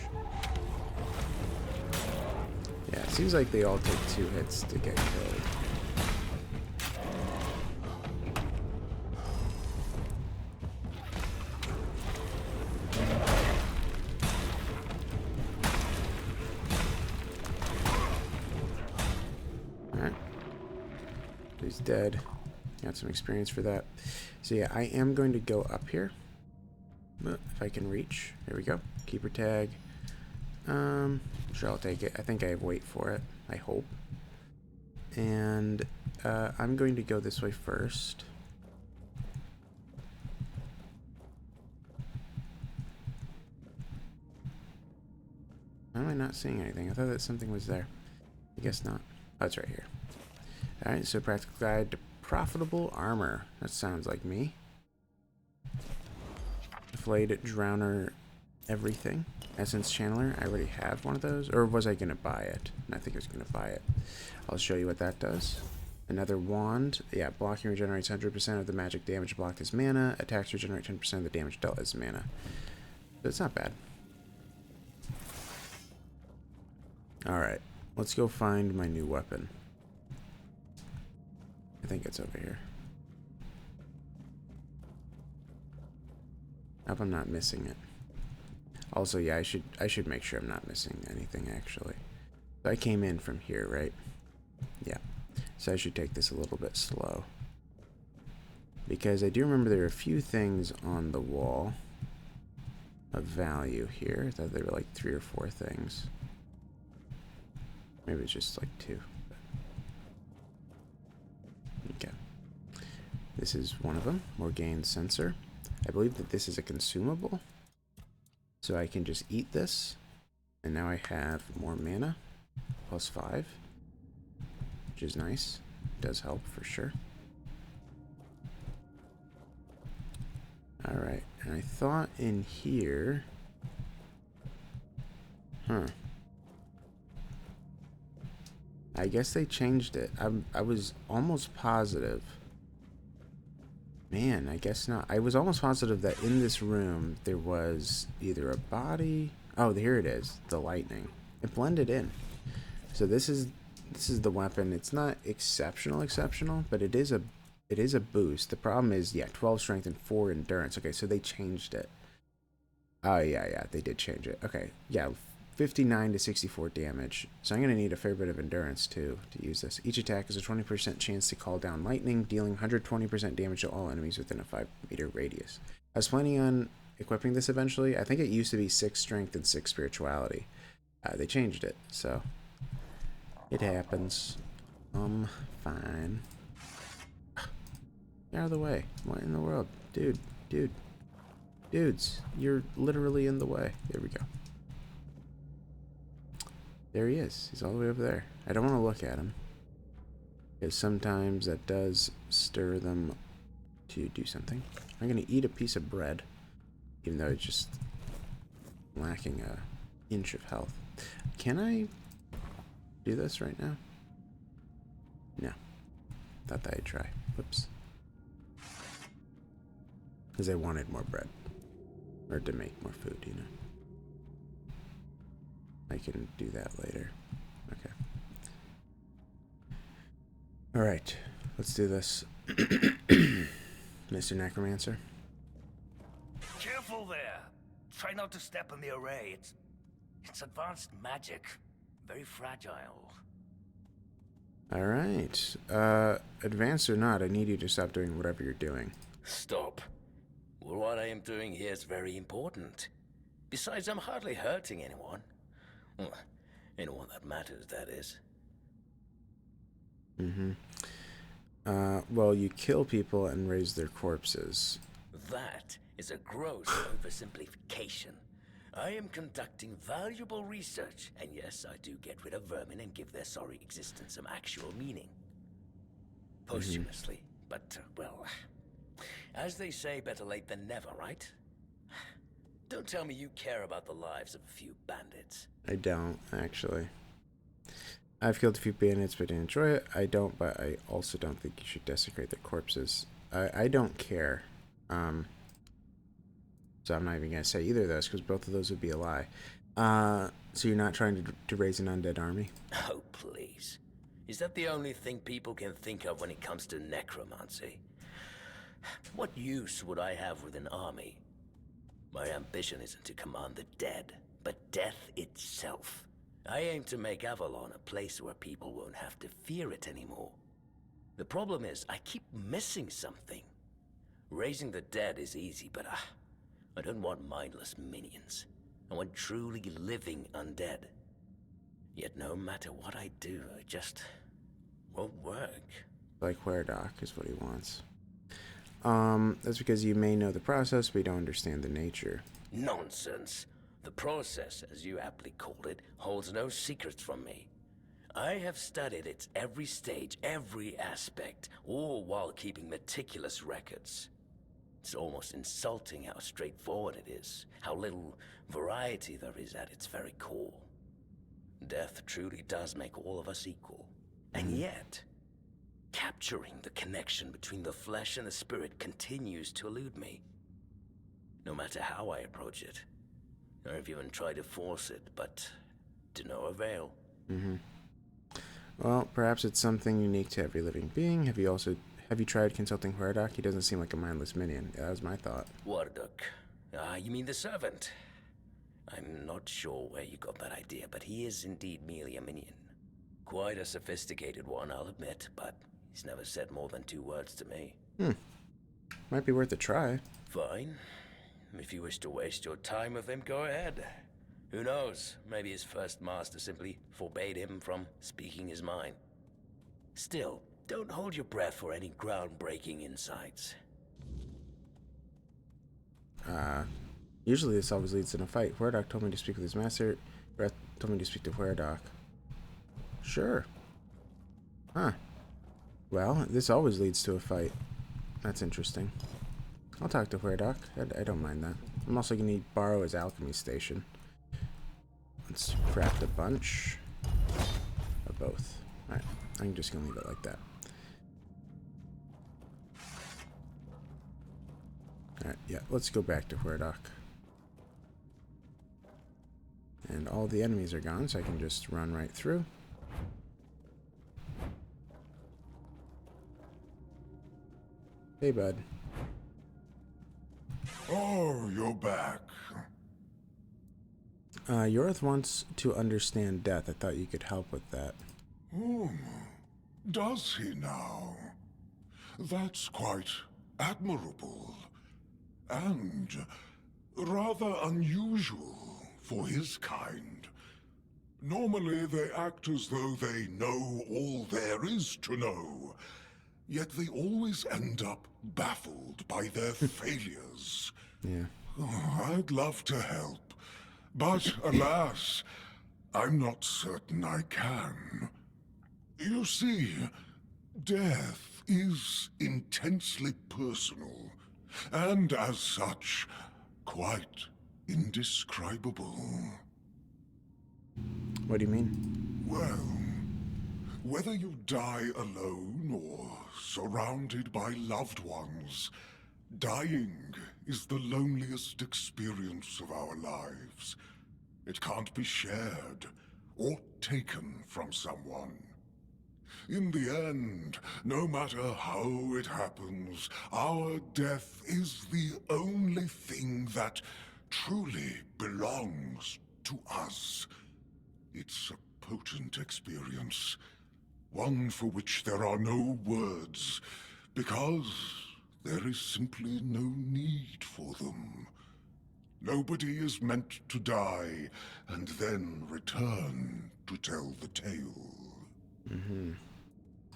Yeah, it seems like they all take 2 hits to get killed. Alright. He's dead. Got some experience for that. So yeah, I am going to go up here. If I can reach. There we go. Keeper tag. Sure, I'll take it. I think I have weight for it. I hope. And I'm going to go this way first. How am I not seeing anything? I thought that something was there. I guess not. Oh, it's right here. Alright, so practical guide to profitable armor. That sounds like me. Flayed drowner everything. Essence channeler. I already have one of those. Or was I going to buy it? I think I was going to buy it. I'll show you what that does. Another wand. Yeah, blocking regenerates 100% of the magic damage blocked as mana. Attacks regenerate 10% of the damage dealt as mana. So it's not bad. Alright. Let's go find my new weapon. I think it's over here. I hope I'm not missing it. Also, yeah, I should make sure I'm not missing anything, actually. So I came in from here, right? Yeah. So I should take this a little bit slow. Because I do remember there are a few things on the wall of value here. I thought there were like 3 or 4 things. Maybe it's just like 2. Okay. This is one of them. Morgaine sensor. I believe that this is a consumable. So I can just eat this. And now I have more mana. +5. Which is nice. Does help for sure. Alright. And I thought in here... Huh. I guess they changed it. I was almost positive. Man, I guess not. I was almost positive that in this room there was either a body. Oh, here it is. The lightning. It blended in. So this is the weapon. It's not exceptional, but it is a boost. The problem is, yeah, 12 strength and 4 endurance. Okay, so they changed it. Oh, yeah, they did change it. Okay, yeah, 59 to 64 damage. So I'm going to need a fair bit of endurance, too, to use this. Each attack has a 20% chance to call down lightning, dealing 120% damage to all enemies within a 5-meter radius. I was planning on equipping this eventually. I think it used to be 6 strength and 6 spirituality. They changed it, so it happens. Fine. Get out of the way. What in the world? Dudes, you're literally in the way. There we go. There he is. He's all the way over there. I don't want to look at him, because sometimes that does stir them to do something. I'm going to eat a piece of bread, even though it's just lacking an inch of health. Can I do this right now? No. Thought that I'd try. Whoops. Because I wanted more bread. Or to make more food, you know. I can do that later. Okay. Alright. Let's do this. Mr. Necromancer. Careful there. Try not to step in the array. It's advanced magic. Very fragile. Alright. Advanced or not, I need you to stop doing whatever you're doing. Stop. Well, what I am doing here is very important. Besides, I'm hardly hurting anyone. Well, anyone that matters, that is. Well, you kill people and raise their corpses. That is a gross oversimplification. I am conducting valuable research, and yes, I do get rid of vermin and give their sorry existence some actual meaning. Posthumously, but, well, as they say, better late than never, right? Don't tell me you care about the lives of a few bandits. I don't, actually. I've killed a few bandits, but I enjoy it. I don't, but I also don't think you should desecrate their corpses. I don't care. So I'm not even going to say either of those, because both of those would be a lie. So you're not trying to raise an undead army? Oh, please. Is that the only thing people can think of when it comes to necromancy? What use would I have with an army? My ambition isn't to command the dead, but death itself. I aim to make Avalon a place where people won't have to fear it anymore. The problem is, I keep missing something. Raising the dead is easy, but I don't want mindless minions. I want truly living undead. Yet no matter what I do, it just won't work. Like Werdock is what he wants. That's because you may know the process, but you don't understand the nature. Nonsense. The process, as you aptly called it, holds no secrets from me. I have studied its every stage, every aspect, all while keeping meticulous records. It's almost insulting how straightforward it is, how little variety there is at its very core. Death truly does make all of us equal. And yet, capturing the connection between the flesh and the spirit continues to elude me. No matter how I approach it. I've even tried to force it, but to no avail. Well, perhaps it's something unique to every living being. Have you tried consulting Werdock? He doesn't seem like a mindless minion. Yeah, that was my thought. Werdock? You mean the servant? I'm not sure where you got that idea, but he is indeed merely a minion. Quite a sophisticated one, I'll admit, but he's never said more than 2 words to me. Might be worth a try. Fine. If you wish to waste your time with him, go ahead. Who knows? Maybe his first master simply forbade him from speaking his mind. Still, don't hold your breath for any groundbreaking insights. Usually this always leads in a fight. Werdock told me to speak with his master. Breath told me to speak to Werdock. Sure. Huh. Well, this always leads to a fight. That's interesting. I'll talk to Werdock. I don't mind that. I'm also going to borrow his alchemy station. Let's craft a bunch. Or both. Alright, I'm just going to leave it like that. Alright, yeah, let's go back to Werdock. And all the enemies are gone, so I can just run right through. Hey, bud. Oh, you're back. Yorth wants to understand death. I thought you could help with that. Does he now? That's quite admirable. And rather unusual for his kind. Normally they act as though they know all there is to know, yet they always end up baffled by their failures. Yeah. I'd love to help, but alas, I'm not certain I can. You see, death is intensely personal, and as such, quite indescribable. What do you mean? Well, whether you die alone or surrounded by loved ones, dying is the loneliest experience of our lives. It can't be shared or taken from someone. In the end, no matter how it happens, our death is the only thing that truly belongs to us. It's a potent experience, one for which there are no words, because there is simply no need for them. Nobody is meant to die and then return to tell the tale.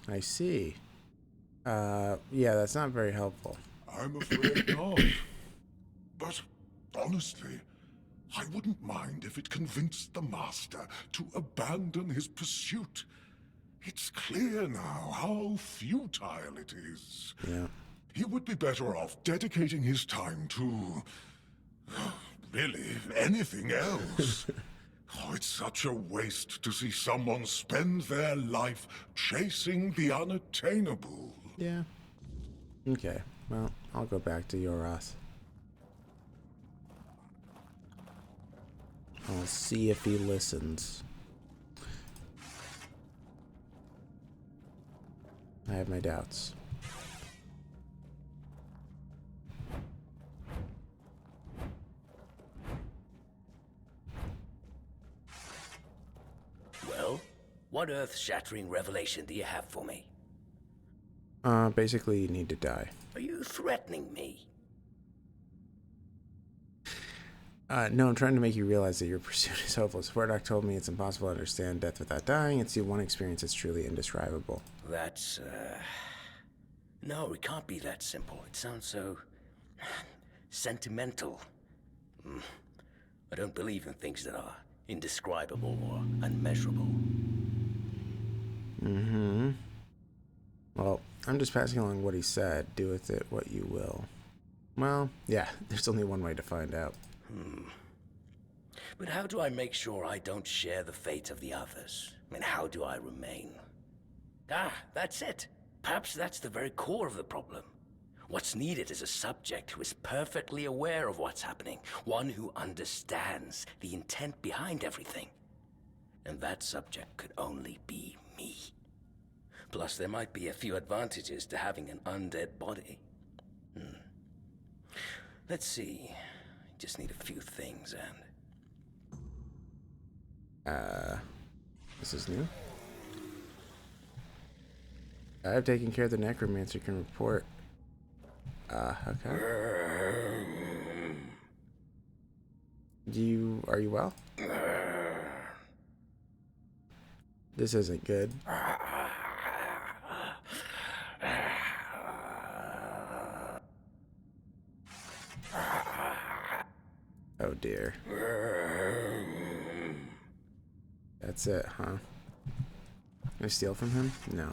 I see. Yeah, that's not very helpful. I'm afraid not. But honestly, I wouldn't mind if it convinced the Master to abandon his pursuit. It's clear now how futile it is. Yeah. He would be better off dedicating his time to... really, anything else. Oh, it's such a waste to see someone spend their life chasing the unattainable. Yeah. Okay. Well, I'll go back to Yorath. I'll see if he listens. I have my doubts. Well, what earth-shattering revelation do you have for me? Basically, you need to die. Are you threatening me? No, I'm trying to make you realize that your pursuit is hopeless. Wardock told me it's impossible to understand death without dying. It's the one experience that's truly indescribable. That's, no, it can't be that simple. It sounds so... sentimental. I don't believe in things that are indescribable or unmeasurable. Well, I'm just passing along what he said. Do with it what you will. Well, yeah, there's only one way to find out. But how do I make sure I don't share the fate of the others? I mean, how do I remain? That's it. Perhaps that's the very core of the problem. What's needed is a subject who is perfectly aware of what's happening, one who understands the intent behind everything. And that subject could only be me. Plus, there might be a few advantages to having an undead body. Let's see. Just need a few things, and... This is new. I have taken care of the necromancer can report. Okay. Are you well? This isn't good. Oh dear. That's it, huh? Can I steal from him? No.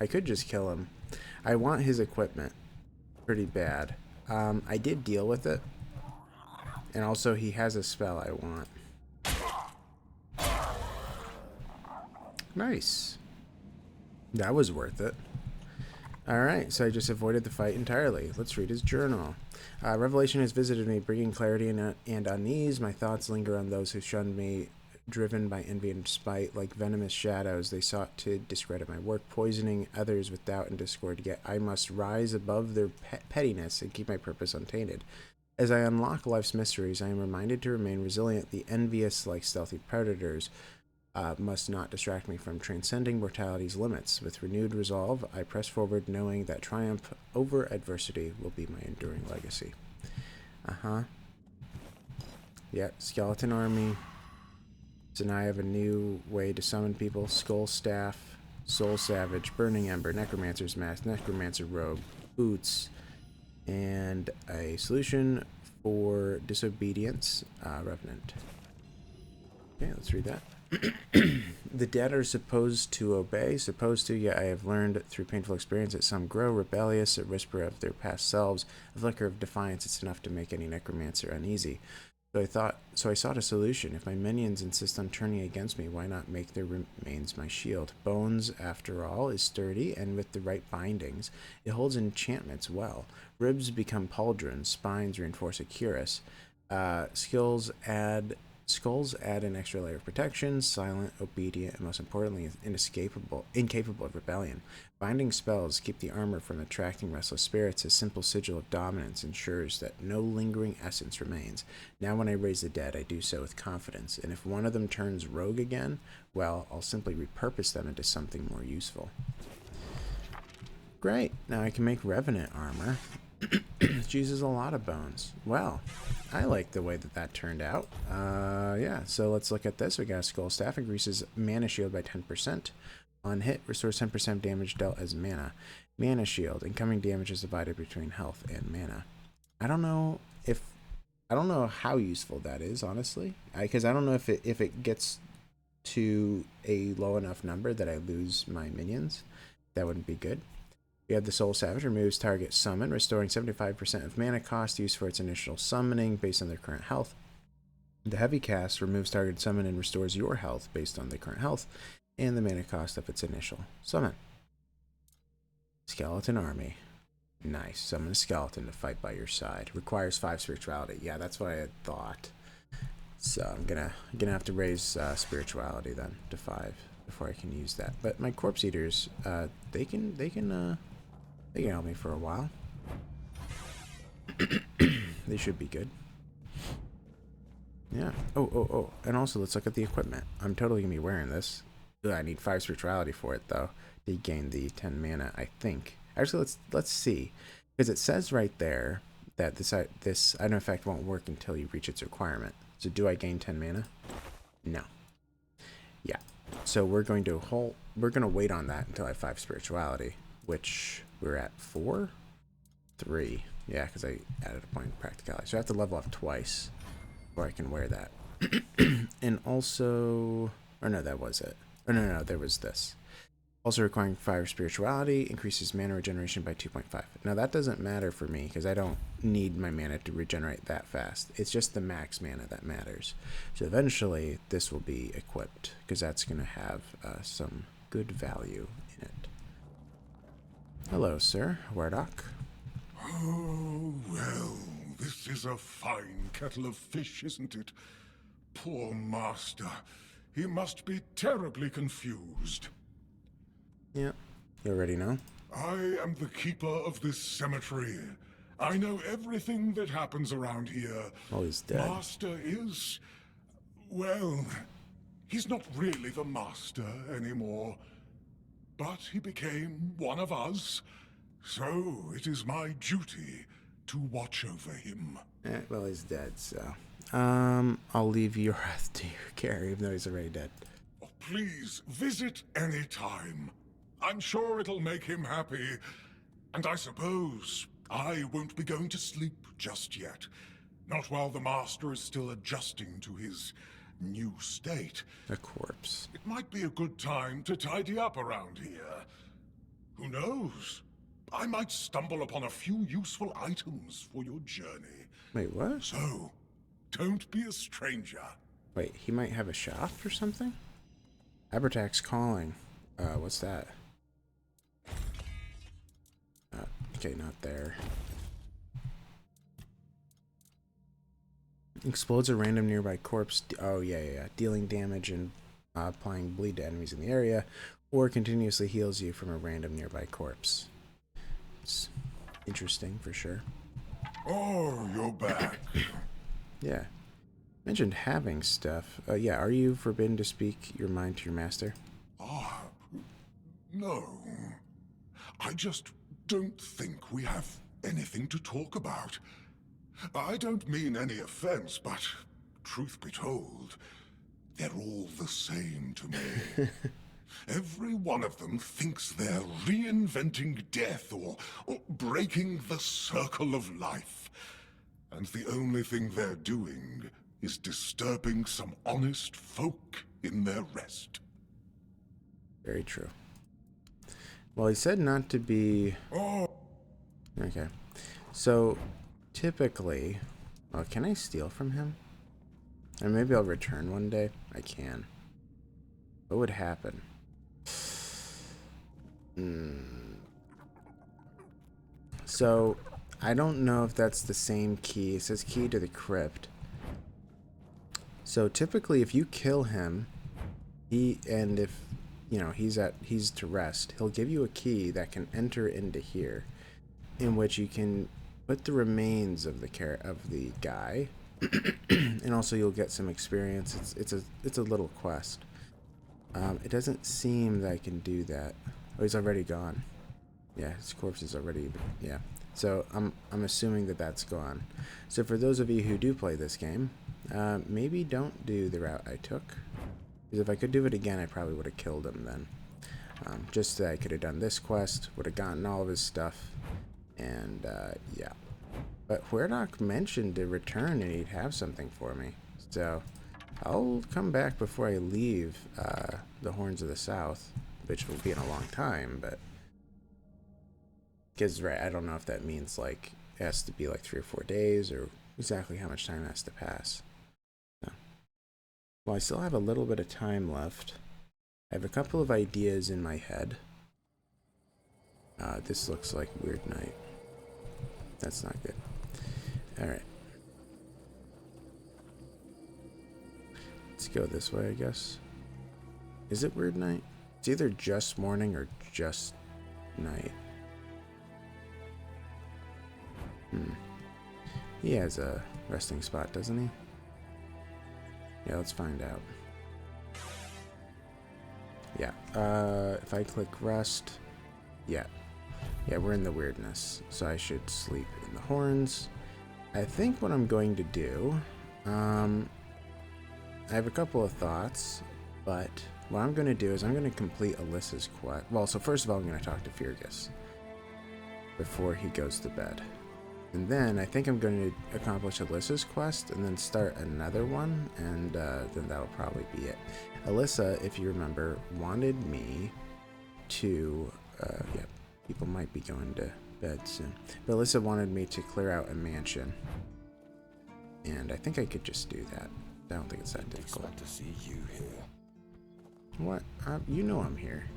I could just kill him. I want his equipment pretty bad. I did deal with it. And also he has a spell I want. Nice. That was worth it. Alright, so I just avoided the fight entirely. Let's read his journal. Revelation has visited me, bringing clarity and unease. My thoughts linger on those who shunned me, driven by envy and spite. Like venomous shadows, they sought to discredit my work, poisoning others with doubt and discord. Yet I must rise above their pettiness and keep my purpose untainted. As I unlock life's mysteries, I am reminded to remain resilient. The envious, like stealthy predators, must not distract me from transcending mortality's limits. With renewed resolve, I press forward, knowing that triumph over adversity will be my enduring legacy. Yeah, skeleton army. So now I have a new way to summon people. Skull Staff, Soul Savage, Burning Ember, Necromancer's Mask, Necromancer Robe, Boots, and a solution for Disobedience, Revenant. Okay, let's read that. The dead are supposed to obey. Supposed to, yet I have learned through painful experience that some grow rebellious, a whisper of their past selves, a flicker of defiance. It's enough to make any necromancer uneasy. So I sought a solution. If my minions insist on turning against me, why not make their remains my shield? Bones, after all, is sturdy, and with the right bindings, it holds enchantments well. Ribs become pauldrons, spines reinforce a cuirass. Skulls add an extra layer of protection, silent, obedient, and most importantly, incapable of rebellion. Binding spells keep the armor from attracting restless spirits. A simple sigil of dominance ensures that no lingering essence remains. Now when I raise the dead, I do so with confidence, and if one of them turns rogue again, well, I'll simply repurpose them into something more useful. Great, now I can make Revenant armor. Which uses a lot of bones. Well, I like the way that turned out. Yeah, so let's look at this. We got a Skull Staff, increases mana shield by 10%. On hit, restores 10% damage dealt as mana. Mana shield, incoming damage is divided between health and mana. I don't know how useful that is, honestly. Because I don't know if it gets to a low enough number that I lose my minions. That wouldn't be good. We have the Soul Savage, removes target summon, restoring 75% of mana cost used for its initial summoning based on their current health. The Heavy Cast removes target summon and restores your health based on the current health and the mana cost of its initial summon. Skeleton Army. Nice. Summon a skeleton to fight by your side. Requires 5 spirituality. Yeah, that's what I had thought. So I'm gonna have to raise spirituality then to 5 before I can use that. But my Corpse Eaters, they can help me for a while. They should be good. Yeah. Oh. And also, let's look at the equipment. I'm totally going to be wearing this. Ugh, I need 5 spirituality for it, though, to gain the 10 mana, I think. Actually, let's see. Because it says right there that this item effect won't work until you reach its requirement. So do I gain 10 mana? No. Yeah. So we're going to wait on that until I have 5 spirituality, which we're at 4? 3. Yeah, because I added a point of practicality. So I have to level up twice before I can wear that. And also, or no, that was it. Oh, no, there was this. Also requiring 5 spirituality, increases mana regeneration by 2.5. Now that doesn't matter for me because I don't need my mana to regenerate that fast. It's just the max mana that matters. So eventually this will be equipped because that's going to have some good value in it. Hello, sir. Wardock. Oh, well, this is a fine kettle of fish, isn't it? Poor master. He must be terribly confused. Yeah, you already know. I am the keeper of this cemetery. I know everything that happens around here. Oh, he's dead. Master is... well, he's not really the master anymore. But he became one of us. So it is my duty to watch over him. Well, he's dead, so... I'll leave your wrath to your care, even though he's already dead. Oh, please, visit any time. I'm sure it'll make him happy. And I suppose I won't be going to sleep just yet. Not while the master is still adjusting to his new state. A corpse. It might be a good time to tidy up around here. Who knows? I might stumble upon a few useful items for your journey. Wait, what? So, don't be a stranger. Wait, he might have a shop or something? Abertax calling. What's that? Okay, not there. Explodes a random nearby corpse. Oh, yeah. Dealing damage and applying bleed to enemies in the area, or continuously heals you from a random nearby corpse. It's interesting for sure. Oh, you're back. Yeah. Mentioned having stuff. Yeah, are you forbidden to speak your mind to your master? Ah, no. I just don't think we have anything to talk about. I don't mean any offense, but truth be told, they're all the same to me. Every one of them thinks they're reinventing death or breaking the circle of life. And the only thing they're doing is disturbing some honest folk in their rest. Very true. Well, he said not to be... Oh. Okay. So, typically... Well, can I steal from him? Or maybe I'll return one day? I can. What would happen? So, I don't know if that's the same key. It says key to the crypt. So, typically, if you kill him, if you know he's to rest, he'll give you a key that can enter into here, in which you can put the remains of the guy, and also you'll get some experience. It's a little quest. It doesn't seem that I can do that. Oh, he's already gone. Yeah, his corpse is already... Yeah. So I'm assuming that that's gone. So for those of you who do play this game, maybe don't do the route I took. Because if I could do it again, I probably would have killed him then. Just so I could have done this quest, would have gotten all of his stuff, and yeah. But Huerdoc mentioned to return and he'd have something for me. So I'll come back before I leave the Horns of the South, which will be in a long time, but... Because, right, I don't know if that means, like, it has to be, like, 3 or 4 days, or exactly how much time has to pass. So. Well, I still have a little bit of time left. I have a couple of ideas in my head. This looks like Weird Night. That's not good. Alright. Let's go this way, I guess. Is it Weird Night? It's either just morning or just night. He has a resting spot, doesn't he? Yeah, let's find out. Yeah, if I click rest, yeah, we're in the weirdness, so I should sleep in the Horns. I think what I'm going to do, I have a couple of thoughts, but what I'm going to do is I'm going to complete Alyssa's quest. Well, so first of all, I'm going to talk to Fergus before he goes to bed. And then I think I'm going to accomplish Alyssa's quest and then start another one, and then that'll probably be it. Alyssa, if you remember, wanted me to, yeah, people might be going to bed soon. But Alyssa wanted me to clear out a mansion. And I think I could just do that. I don't think it's that difficult. Expect to see you here. What? You know I'm here.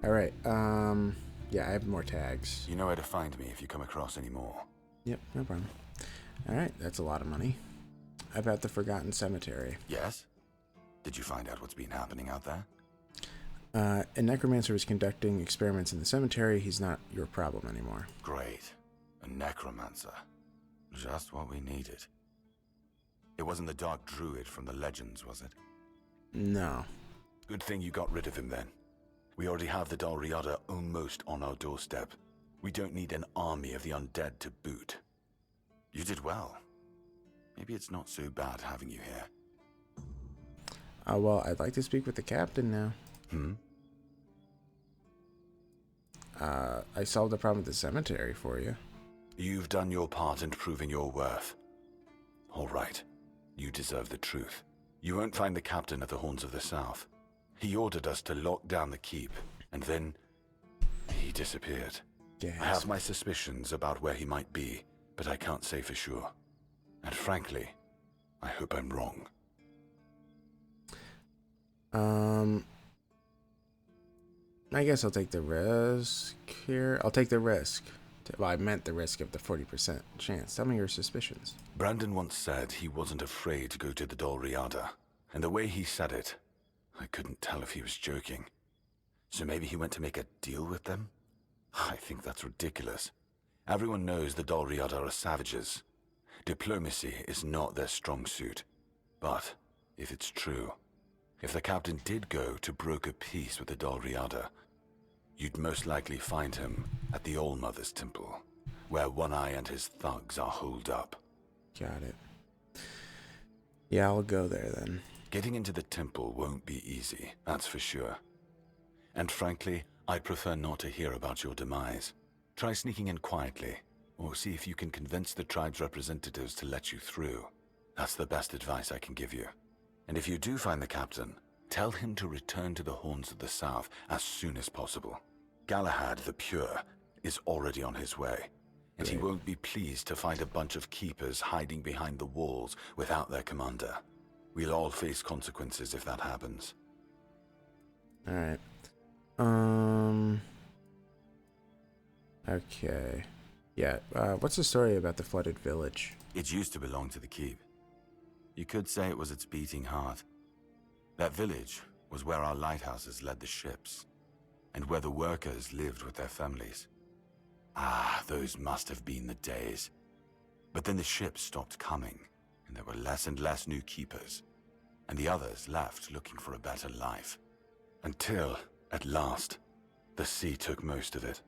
Alright, yeah, I have more tags. You know where to find me if you come across any more. Yep, no problem. Alright, that's a lot of money. About the Forgotten Cemetery. Yes? Did you find out what's been happening out there? A necromancer was conducting experiments in the cemetery. He's not your problem anymore. Great. A necromancer. Just what we needed. It wasn't the dark druid from the legends, was it? No. Good thing you got rid of him then. We already have the Dalriada almost on our doorstep. We don't need an army of the undead to boot. You did well. Maybe it's not so bad having you here. Well, I'd like to speak with the captain now. I solved the problem with the cemetery for you. You've done your part in proving your worth. All right. You deserve the truth. You won't find the captain at the Horns of the South. He ordered us to lock down the keep, and then he disappeared. Yes. I have my suspicions about where he might be, but I can't say for sure. And frankly, I hope I'm wrong. I guess I'll take the risk here. I'll take the risk. Well, I meant the risk of the 40% chance. Tell me your suspicions. Brandon once said he wasn't afraid to go to the Dalriada, and the way he said it, I couldn't tell if he was joking. So maybe he went to make a deal with them? I think that's ridiculous. Everyone knows the Dalriad are savages. Diplomacy is not their strong suit. But if it's true, if the captain did go to broker peace with the Dalriada, you'd most likely find him at the All-Mother's Temple, where One Eye and his thugs are holed up. Got it. Yeah, I'll go there then. Getting into the temple won't be easy, that's for sure. And frankly, I'd prefer not to hear about your demise. Try sneaking in quietly, or see if you can convince the tribe's representatives to let you through. That's the best advice I can give you. And if you do find the captain, tell him to return to the Horns of the South as soon as possible. Galahad the Pure is already on his way, and he won't be pleased to find a bunch of keepers hiding behind the walls without their commander. We'll all face consequences if that happens. Alright. Okay. Yeah, what's the story about the flooded village? It used to belong to the keep. You could say it was its beating heart. That village was where our lighthouses led the ships, and where the workers lived with their families. Ah, those must have been the days. But then the ships stopped coming, and there were less and less new keepers, and the others left looking for a better life. Until, at last, the sea took most of it.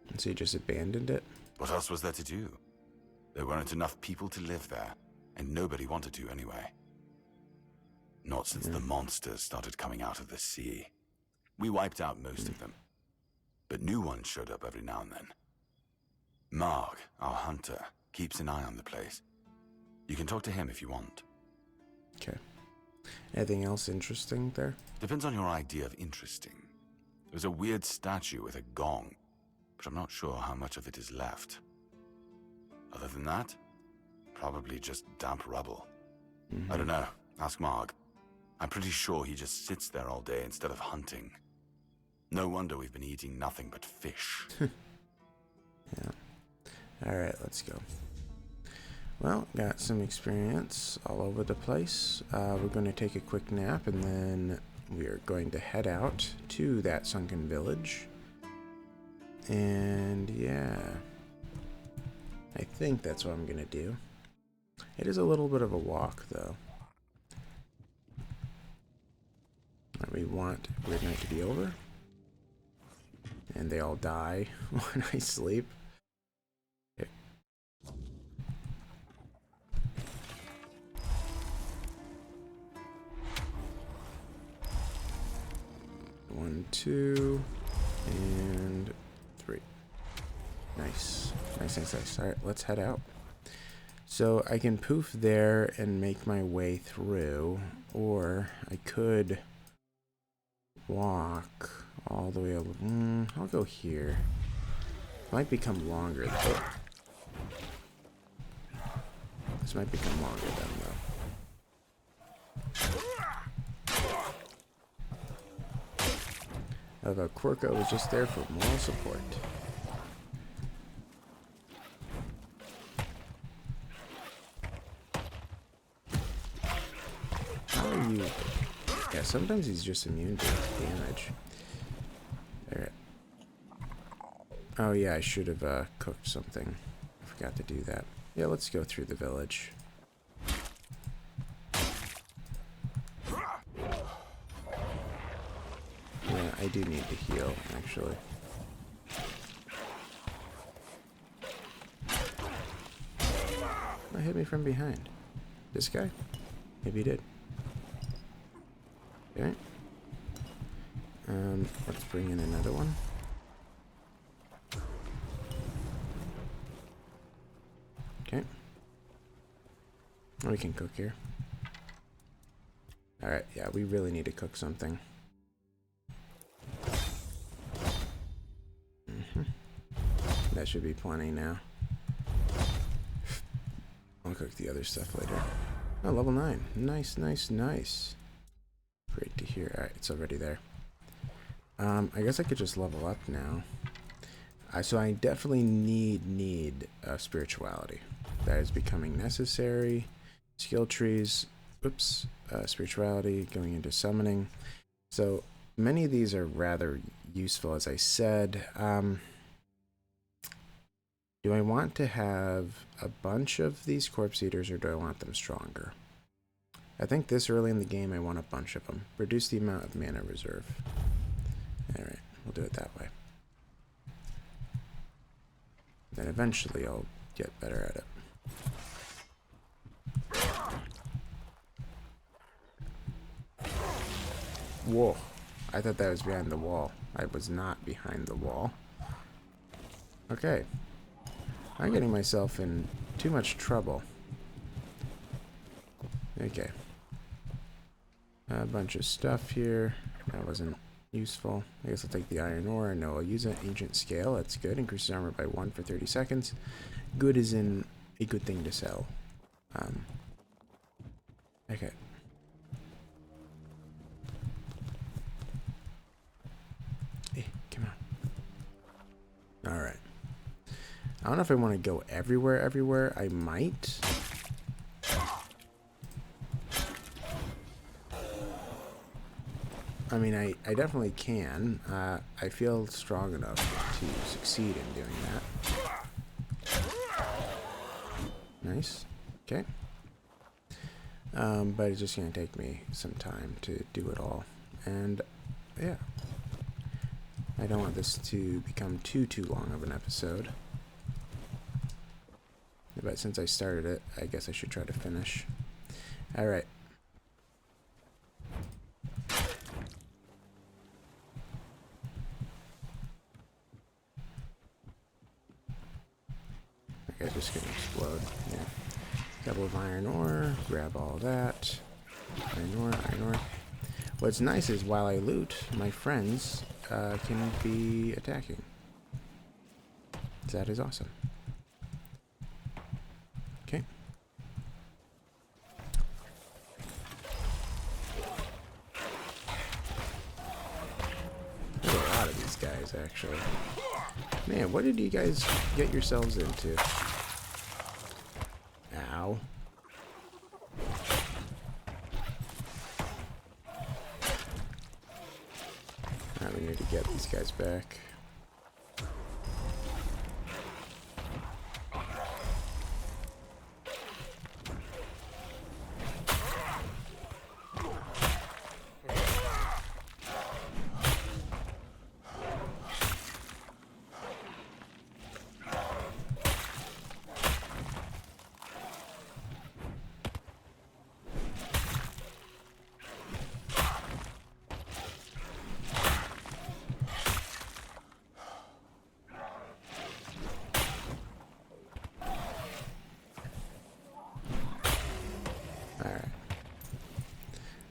And so you just abandoned it? What else was there to do? There weren't enough people to live there, and nobody wanted to anyway. Not since the monsters started coming out of the sea. We wiped out most of them, but new ones showed up every now and then. Mark, our hunter, keeps an eye on the place. You can talk to him if you want. Okay. Anything else interesting there? Depends on your idea of interesting. There's a weird statue with a gong, but I'm not sure how much of it is left. Other than that, probably just damp rubble. I don't know. Ask Marg. I'm pretty sure he just sits there all day instead of hunting. No wonder we've been eating nothing but fish. Yeah. Alright, let's go. Well, got some experience all over the place. We're going to take a quick nap, and then we are going to head out to that sunken village. And yeah, I think that's what I'm going to do. It is a little bit of a walk, though. We want Weird Night to be over. And they all die when I sleep. Okay. 1, 2, and 3. Nice. Nice. Alright, let's head out. So I can poof there and make my way through, or I could walk all the way over. I'll go here. Might become longer though. This might become longer then though. Although Quirko was just there for moral support. How are you? Yeah, sometimes he's just immune to damage. Alright. Oh yeah, I should have cooked something. I forgot to do that. Yeah, let's go through the village. Yeah, I do need to heal, actually. Oh, hit me from behind. This guy? Maybe he did. Okay. Let's bring in another one. Okay. We can cook here. Alright, yeah, we really need to cook something. That should be plenty now. I'll cook the other stuff later. Oh, level 9. Nice. Great to hear. Alright, it's already there. I guess I could just level up now. So I definitely need spirituality. That is becoming necessary. Skill trees. Oops. Spirituality, going into summoning. So many of these are rather useful, as I said. Do I want to have a bunch of these corpse eaters, or do I want them stronger? I think this early in the game I want a bunch of them. Reduce the amount of mana reserve. Alright, we'll do it that way. Then eventually I'll get better at it. Whoa, I thought that was behind the wall. I was not behind the wall. Okay. I'm getting myself in too much trouble. Okay. A bunch of stuff here. That wasn't useful. I guess I'll take the iron ore. No, I'll use an ancient scale. That's good. Increases armor by 1 for 30 seconds. Good is in a good thing to sell. Okay. Hey, come on. Alright. I don't know if I want to go everywhere. I might. I mean, I definitely can. I feel strong enough to succeed in doing that. Nice. Okay. But it's just going to take me some time to do it all. And, yeah. I don't want this to become too long of an episode. But since I started it, I guess I should try to finish. Alright. That guy's just gonna explode. Yeah. Couple of iron ore. Grab all that. Iron ore. What's nice is while I loot, my friends can be attacking. That is awesome. Okay. There's a lot of these guys, actually. Man, what did you guys get yourselves into? Ow. Now we need to get these guys back.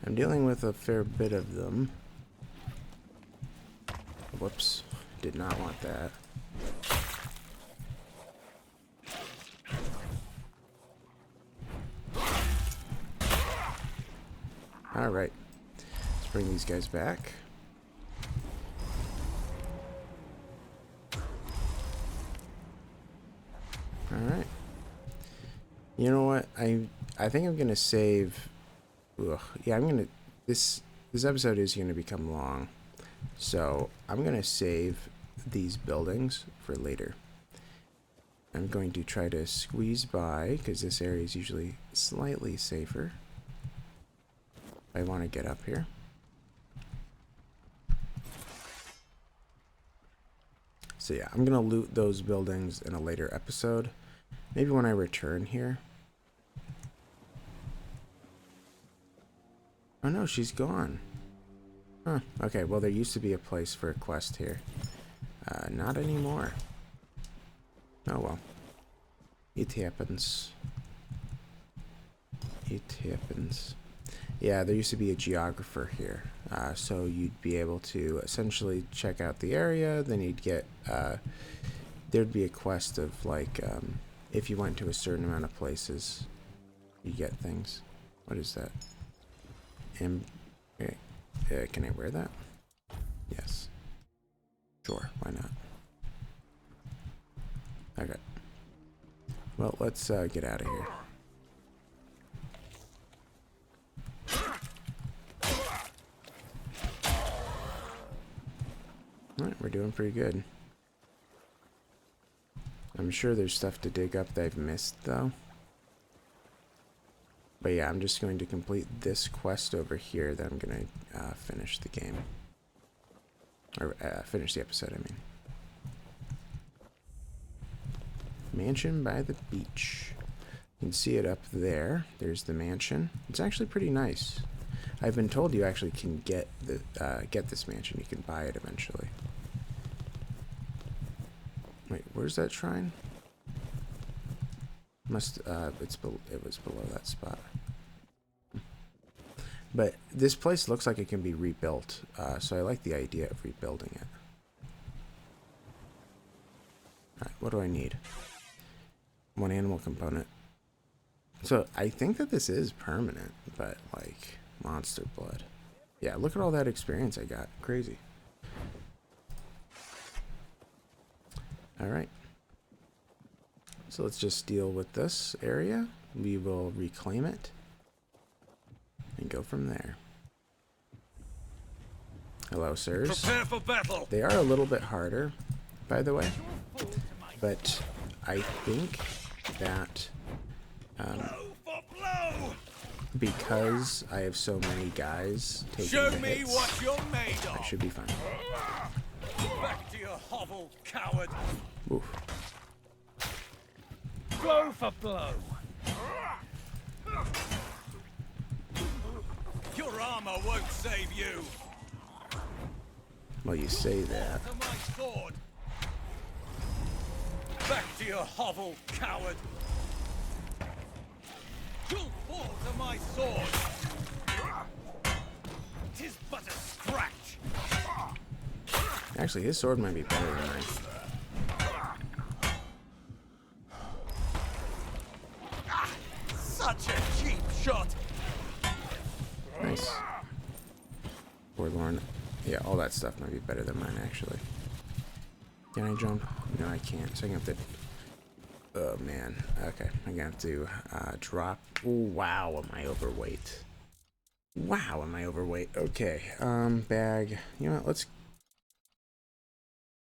I'm dealing with a fair bit of them. Whoops. Did not want that. Alright. Let's bring these guys back. Alright. You know what? I think I'm gonna save. Ugh. Yeah, I'm gonna. This episode is gonna become long, so I'm gonna save these buildings for later. I'm going to try to squeeze by because this area is usually slightly safer. I want to get up here. So yeah, I'm gonna loot those buildings in a later episode. Maybe when I return here. Oh no, she's gone. Huh. Okay, well there used to be a place for a quest here. Not anymore. Oh well. It happens. It happens. Yeah, there used to be a geographer here. So you'd be able to essentially check out the area, then you'd get... there'd be a quest of like... if you went to a certain amount of places, you get things. What is that? Okay. Can I wear that? Yes. Sure, why not? Okay. Well, let's get out of here. Alright, we're doing pretty good. I'm I'm sure there's stuff to dig up that I've missed, though. But yeah, I'm just going to complete this quest over here, then I'm going to finish the game. Or finish the episode, I mean. Mansion by the beach. You can see it up there. There's the mansion. It's actually pretty nice. I've been told you actually can get this mansion. You can buy it eventually. Wait, where's that shrine? It was below that spot. But this place looks like it can be rebuilt, so I like the idea of rebuilding it. Alright, what do I need? One animal component. So I think that this is permanent, but like monster blood. Yeah, look at all that experience I got. Crazy. Alright. So let's just deal with this area. We will reclaim it and go from there. Hello, sirs. Prepare for battle. They are a little bit harder, by the way, but I think that because I have so many guys taking the hits, what you're made I should be fine. Back to your hovel, coward. Oof. Blow for blow. Your armor won't save you. Well, you say that. To my sword. Back to your hovel, coward. You'll fall to my sword. 'Tis but a scratch. Actually, his sword might be better than mine. Such a cheap shot. Nice. Forlorn. Yeah, all that stuff might be better than mine, actually. Can I jump? No, I can't. So I'm going to have to... Oh, man. Okay. I'm going to have to drop... Oh, wow, am I overweight. Wow, am I overweight. Okay. Bag. You know what? Let's...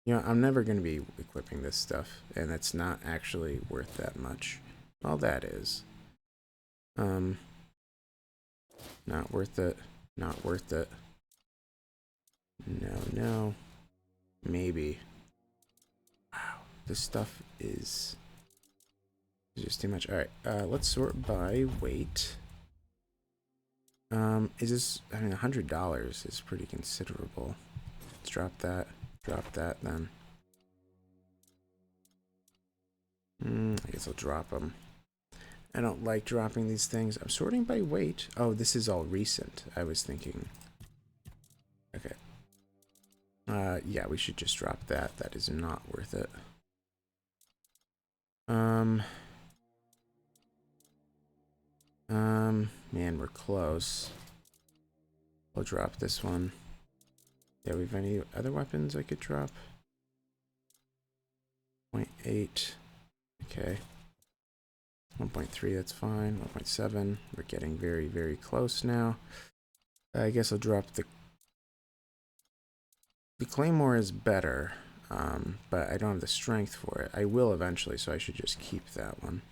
You know, I'm never going to be equipping this stuff, and it's not actually worth that much. Well, that is. Not worth it. Not worth it. No. Maybe. Wow. This stuff is just too much. Alright, let's sort by weight. Is this... I mean, $100 is pretty considerable. Let's drop that. Drop that, then. I guess I'll drop them. I don't like dropping these things. I'm sorting by weight. Oh, this is all recent. I was thinking. Okay. Yeah, we should just drop that. That is not worth it. Man, we're close. I'll drop this one. Yeah, we have any other weapons I could drop? 0.8. Okay. 1.3, that's fine. 1.7. We're getting very, very close now. I guess I'll drop the Claymore is better, but I don't have the strength for it. I will eventually, so I should just keep that one.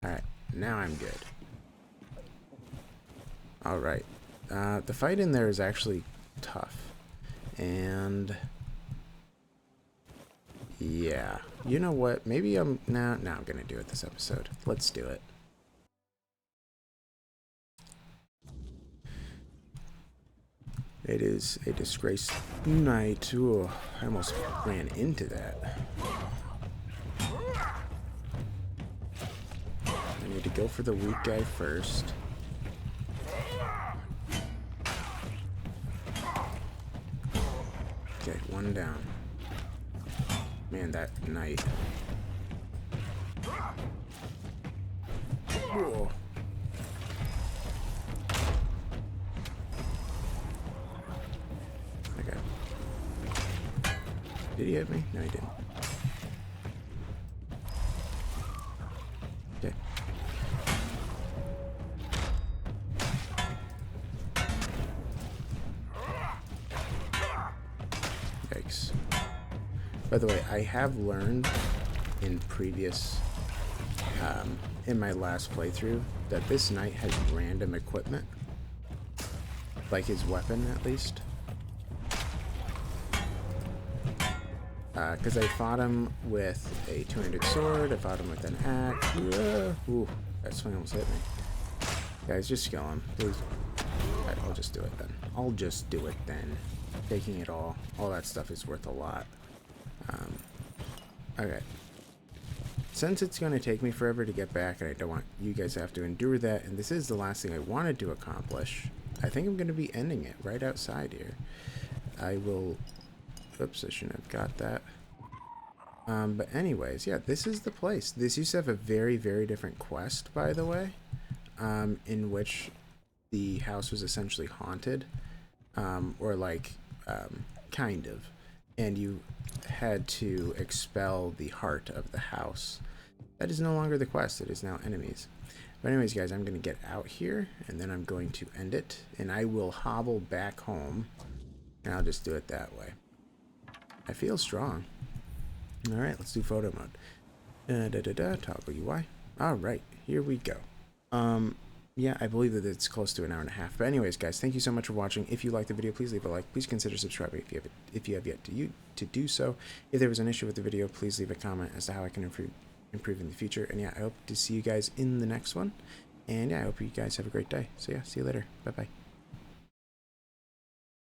Alright, now I'm good. Alright. The fight in there is actually tough. And... yeah. You know what? Maybe I'm... Nah, I'm gonna do it this episode. Let's do it. It is a disgraced night. Ooh, I almost ran into that. I need to go for the weak guy first. Okay, one down. Man, that knight. Whoa. Okay. Did he hit me? No, he didn't. Okay. Yikes. By the way, I have learned in previous, in my last playthrough, that this knight has random equipment. Like his weapon, at least. Because I fought him with a two-handed sword, I fought him with an axe. Ooh, that swing almost hit me. Guys, just kill him, please. Alright, I'll just do it then. I'll just do it then. Taking it all that stuff is worth a lot. Okay. Since it's going to take me forever to get back, and I don't want you guys to have to endure that, and this is the last thing I wanted to accomplish, I think I'm going to be ending it right outside here. I will... Oops, I shouldn't have got that. But anyways, yeah, this is the place. This used to have a very, very different quest, by the way, in which the house was essentially haunted, or like, kind of, and you had to expel the heart of the house. That is no longer the quest, it is now enemies. But anyways, guys, I'm going to get out here, and then I'm going to end it, and I will hobble back home, and I'll just do it that way. I feel strong. Alright, let's do photo mode. Toggle UI. Alright, here we go. Yeah, I believe that it's close to an hour and a half. But anyways, guys, thank you so much for watching. If you liked the video, please leave a like. Please consider subscribing if you have yet to do so. If there was an issue with the video, please leave a comment as to how I can improve in the future. And yeah, I hope to see you guys in the next one. And yeah, I hope you guys have a great day. So yeah, see you later. Bye-bye.